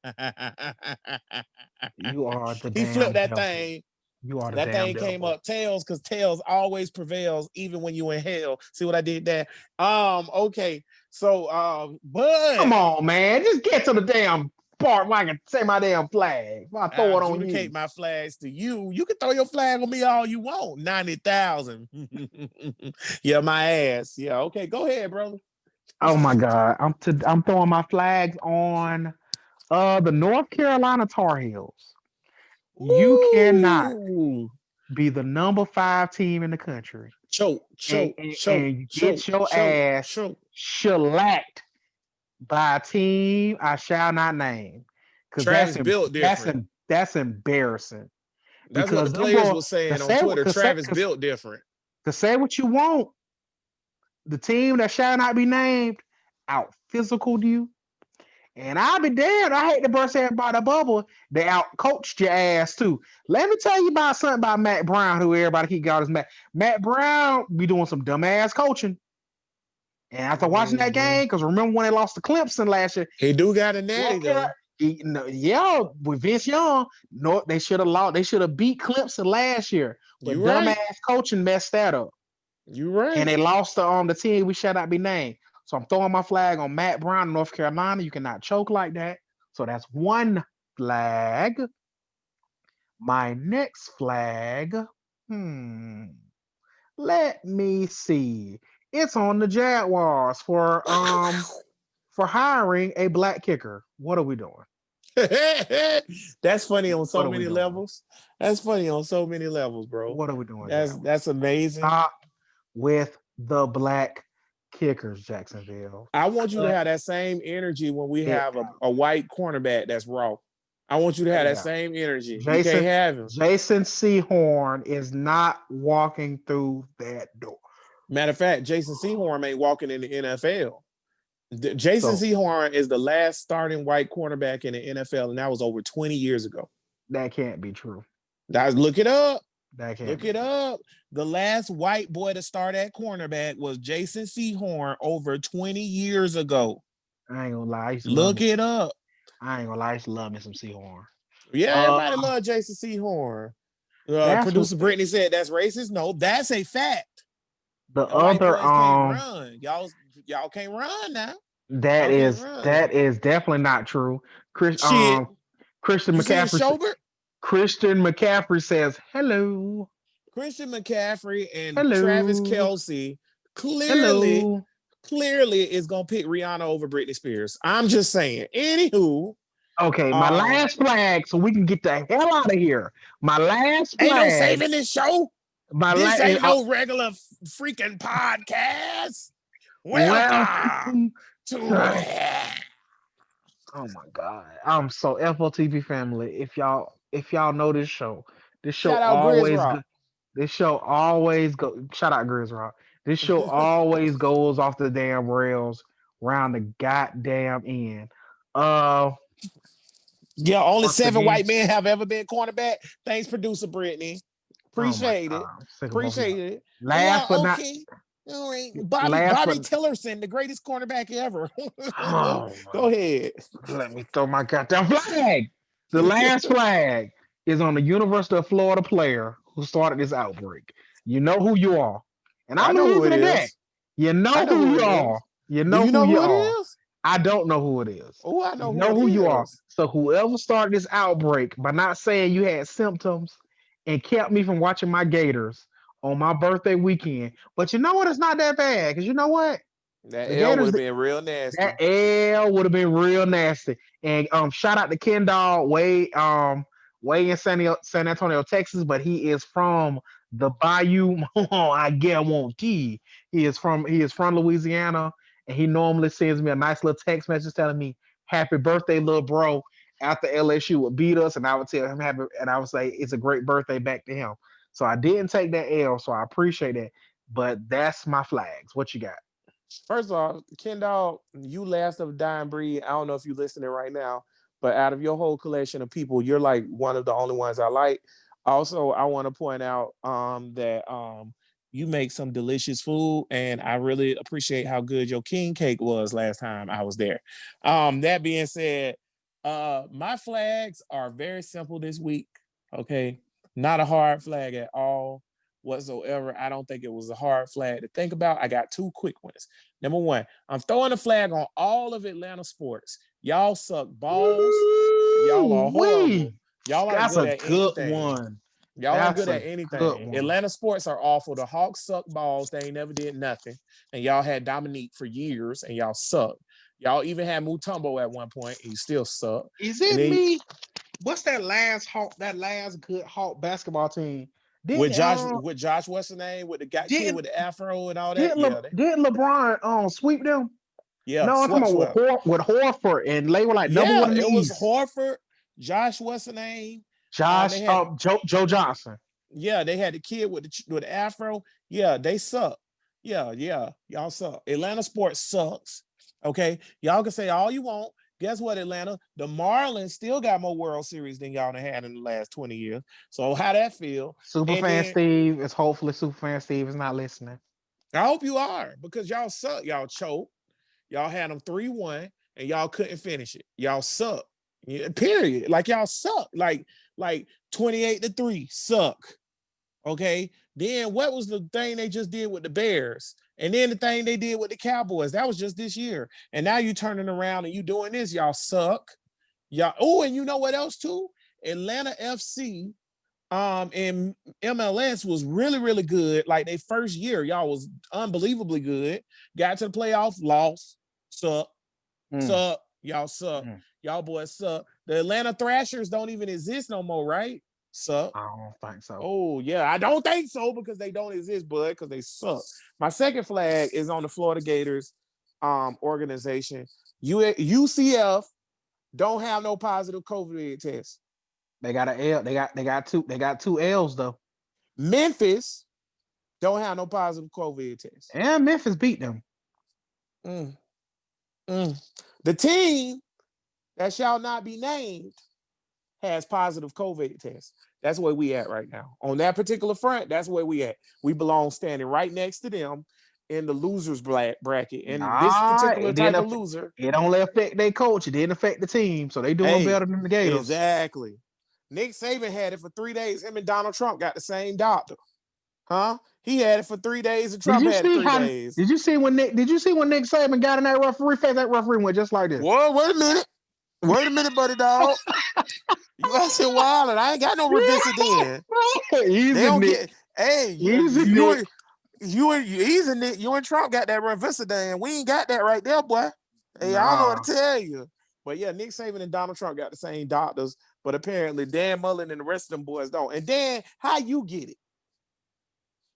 You are the He flipped damn that devil. thing. You are the That damn thing came devil. up tails because tails always prevails even when you in hell. See what I did there? Okay. So Come but on, man. Just get to the damn part where I can say my damn flag. If I I throw it on adjudicate you. my flags to you. You can throw your flag on me all you want. 90,000. Yeah, my ass. Yeah, okay. Go ahead, brother. Oh my God. I'm throwing my flags on the North Carolina Tar Heels. You cannot Ooh. be the number 5 team in the country Choke, and, choke, and, choke, and choke, get your choke, ass choke. shellacked by a team I shall not name. Because Travis built different. that's embarrassing. That's what the Because them players boy were saying on Twitter. Travis built different. to say what you want, the team that shall not be named out physicaled you. And I'll be damned. I hate to burst everybody the bubble. They out coached your ass too. Let me tell you about something about Matt Brown, who everybody keep got his Matt. Matt Brown be doing some dumbass coaching. And after watching that Mm-hmm. game, because remember when they lost to Clemson last year, He do got a natty North Carolina, though. yeah, with Vince Young, no, they should have lost. They should have beat Clemson last year, but You dumbass right. coaching messed that up. You And right. they lost the team we shall not be named. So I'm throwing my flag on Matt Brown, North Carolina. You cannot choke like that. So that's one flag. My next flag, hmm, let me see. It's on the Jaguars for hiring a black kicker. What are we doing? That's funny on What so are we many doing? levels. That's funny on so many levels, bro. What are we doing, Jaguars? That's amazing. Stop with the black kickers, Jacksonville. I want you to Cut have that same energy when we it have out. a white cornerback that's raw. I want you to Cut have it that out. same energy. You can't Jason have him. Jason Sehorn is not walking through that door. Matter of fact, Jason Sehorn ain't walking in the NFL. Jason So Sehorn is the last starting white cornerback in the NFL, and that was over 20 years ago. that can't be true. Look it up. That can't Look be it true. up. The last white boy to start at cornerback was Jason Sehorn over 20 years ago. I ain't gonna lie. I used to love Look me some. it up. I ain't gonna lie. I used to love me some Sehorn. Yeah, Uh, everybody love Jason Sehorn. that's what Producer Brittany said that's racist. No, that's a fact. the Them white other boys can't run. Y'all can't run now. that Y'all can't is run. that is definitely not true. Chris Shit. Christian You seen McCaffrey Schobert? Christian McCaffrey says hello. Christian McCaffrey and Travis Hello. Kelce clearly Hello. is gonna pick Rihanna over Britney Spears. I'm just saying. Anywho, Okay, my last flag, so we can get the hell out of here. My last ain't no flag. saving this show. My This last. ain't no regular freaking podcast. Welcome Welcome to to. it. Oh my God, I'm so FOTV family. If y'all know this show Shout out Grizz always Rock. go. This show always go. Shout out Grizz Rock. This show always goes off the damn rails round the goddamn end. Uh, Yeah, only once 7 again, white men have ever been cornerback. Thanks, producer Brittany. oh my Appreciate God, it. I'm sick of both of y'all. Appreciate it. Last Yeah, but not okay. All right. last Bobby but Tillerson, the greatest cornerback ever. oh, Go ahead. let me throw my goddamn flag. The last flag is on the University of Florida player who started this outbreak. You know who you are. And I I'm know who leaving it it at. is. You I know know who who you it are. is. You Do know you who know you who it are. is? I don't know who it is. Oh, I You know who know it who you are. is. So whoever started this outbreak by not saying you had symptoms and kept me from watching my Gators on my birthday weekend. But you know what? It's not that bad. Because you know what? That The L would Gators, have been real that nasty. L would have been real nasty. And shout out to Ken Dog, way in San Antonio, Texas, but he is from the Bayou. I guarantee he is from Louisiana, and he normally sends me a nice little text message telling me happy birthday, little bro. After LSU would beat us, and I would tell him happy, and I would say it's a great birthday back to him. So I didn't take that L, so I appreciate that. But that's my flags. What you got? First off, Ken Dog, you last of a dying breed. I don't know if you're listening right now, but out of your whole collection of people, you're like one of the only ones I like. Also, I want to point out that you make some delicious food, and I really appreciate how good your king cake was last time I was there. That being said, my flags are very simple this week. Okay, not a hard flag at all whatsoever. I don't think it was a hard flag to think about. I got two quick ones. Number one, I'm throwing a flag on all of Atlanta sports. Y'all suck balls. Y'all are horrible. Woo-wee. Y'all aren't That's good a at good anything. one. Y'all ain't That's good a at good anything. one. Atlanta sports are awful. The Hawks suck balls. They ain't never did nothing. And y'all had Dominique for years, and y'all suck. Y'all even had Mutombo at one point, and you still suck. Is And it then me? What's that last Hawk? That last good Hawk basketball team? with Didn't Josh, what's the name? With the guy kid didn't with the afro and all that. Yeah, didn't LeBron sweep them? yeah, No, I'm talking about swept. with Horford, and they were like number one Yeah, in the it was East. Horford, Josh, what's the name? They Josh, had Joe Johnson. yeah, they had the kid with the afro. Yeah, they suck. Yeah, y'all suck. Atlanta sports sucks. Okay, y'all can say all you want. Guess what, Atlanta? The Marlins still got more World Series than y'all done had in the last 20 years. So how that feel? And Superfan then Steve is hopefully Superfan Steve is not listening. I hope you are because y'all suck. Y'all choke. Y'all had them 3-1 and y'all couldn't finish it. Y'all suck. Yeah, period. Like y'all suck. Like 28-3 suck. Okay. Then what was the thing they just did with the Bears? And then the thing they did with the Cowboys. That was just this year. And now you turning around and you doing this. Y'all suck. Y'all. Oh, and you know what else too? Atlanta FC in MLS was really, really good. Like they first year, y'all was unbelievably good. Got to the playoffs, lost, suck, Mm, suck, y'all suck, mm. y'all boys suck. The Atlanta Thrashers don't even exist no more, right? Suck. I don't think so. Oh yeah, I don't think so because they don't exist, bud, because they suck. My second flag is on the Florida Gators organization. UCF don't have no positive COVID tests. They got a L. They got two L's though. Memphis don't have no positive COVID tests. And Memphis beat them. Mm, mm. The team that shall not be named has positive COVID tests. That's where we at right now. On that particular front, that's where we at. We belong standing right next to them in the losers bracket. And this Nah, particular type of loser, it only affect their coach. It didn't affect the team, so they doing hey, better than the Gators. exactly. Nick Saban had it for 3 days. Him and Donald Trump got the same doctor. Huh? He had it for 3 days and Did Trump you had it see 3 days. Did you see when Nick Saban got in that referee face? That referee went just like this. Whoa, wait a minute. Wait a minute, buddy dog. You out here wild and I ain't got no Revisa then. They Easy don't Nick. get hey, Easy Nick. easy Nick, you and Trump got that Revisa then. We ain't got that right there, boy. Hey, I don't know what Nah. to tell you. But yeah, Nick Saban and Donald Trump got the same doctors, but apparently Dan Mullen and the rest of them boys don't. And Dan, how you get it?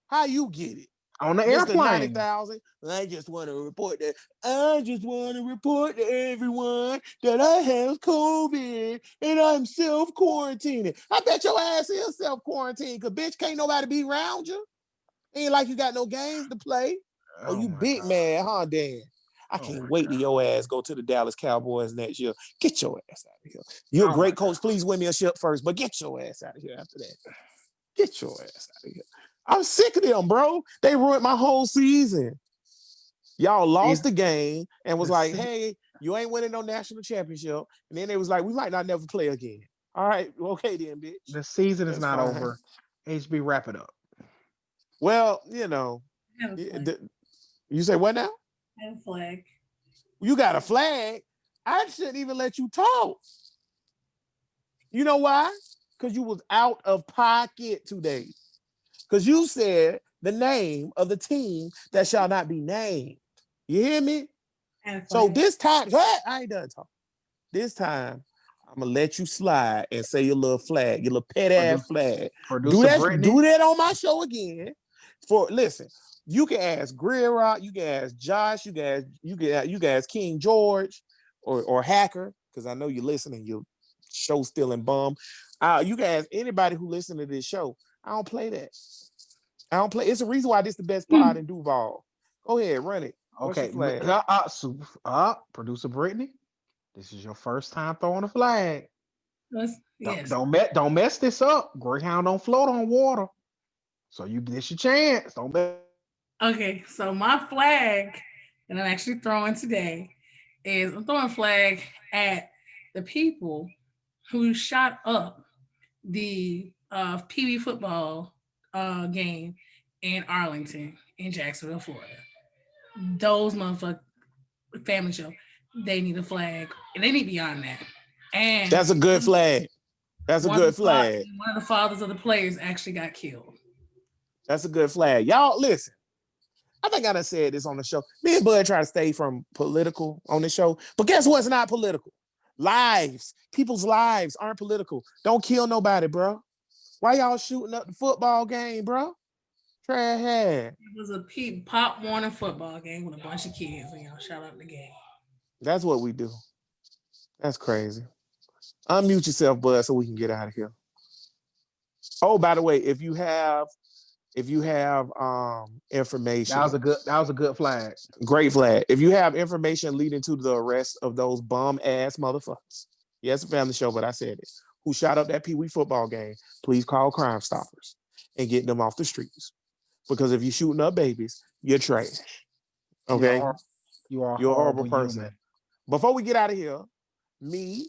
How you get it? On the Mr. airplane. 90,000. I just want to report that. I just want to report to everyone that I have COVID and I'm self-quarantining. I bet your ass is self-quarantined because bitch can't nobody be around you. Ain't like you got no games to play. Oh, Oh you my big god. man, huh, Dan? I Oh can't my wait god. till your ass go to the Dallas Cowboys next year. Get your ass out of here. You're a Oh my great coach. Please win me a ship first, but get your ass out of here after that. Get your ass out of here. I'm sick of them, bro. They ruined my whole season. Y'all lost god. the game and was like, It's hey, you ain't winning no national championship. And then they was like, we might not never play again. All right, okay then, bitch. The season is That's not fine. over. HB, wrap it up. Well, I have a flag. you say what now? I have a flag. You got a flag. I shouldn't even let you talk. You know why? Because you was out of pocket today. Because you said the name of the team that shall not be named. You hear me? I have a So flag. this time, what? I ain't done talking. This time, I'm gonna let you slide and say your little flag, your little pet ass flag. Producer Brittany. Do that on my show again. Listen, you can ask Greer Rock, you can ask Josh, you can ask King George or Hacker, because I know you're listening, you show stealing bum. You can ask anybody who listen to this show. I don't play that. I don't play. It's a reason why this the best pod in Duval. Go ahead, run it. What's your Okay. flag? Producer Brittany. This is your first time throwing a flag. Yes. Don't mess this up. Greyhound don't float on water. So this your chance. Don't mess. Okay, so my flag that I'm actually throwing today is I'm throwing a flag at the people who shot up the Pee Wee football game in Arlington, in Jacksonville, Florida. Those motherfuckers, family show, they need a flag, and they need beyond that. And That's a good flag. That's a good flag. one of the fathers of the players actually got killed. That's a good flag. Y'all listen. I think I done said this on the show. Me and Bud try to stay from political on the show, but guess what's not political? Lives. People's lives aren't political. Don't kill nobody, bro. Why y'all shooting up the football game, bro? Trash head. It was a Pop Warner football game with a bunch of kids, and y'all shot up the game. That's what we do. That's crazy. Unmute yourself, Bud, so we can get out of here. Oh, by the way, if you have information, That was a good flag. great flag. If you have information leading to the arrest of those bum ass motherfuckers, yes, a family show, but I said it, who shot up that Pee Wee football game, please call Crime Stoppers and get them off the streets. Because if you're shooting up babies, you're trash. Okay? You are a You're a horrible person. human. Before we get out of here, me,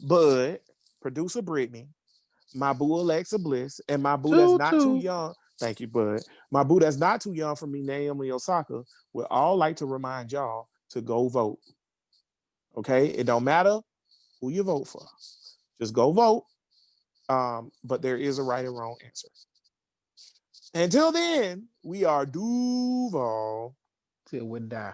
Bud, producer Brittany, my boo Alexa Bliss, and my boo that's not too young. Thank you, Bud. My boo that's not too young for me, Naomi Osaka, would all like to remind y'all to go vote. Okay? It don't matter who you vote for. Just go vote. But there is a right and wrong answer. Until then, we are Duval. Till we die.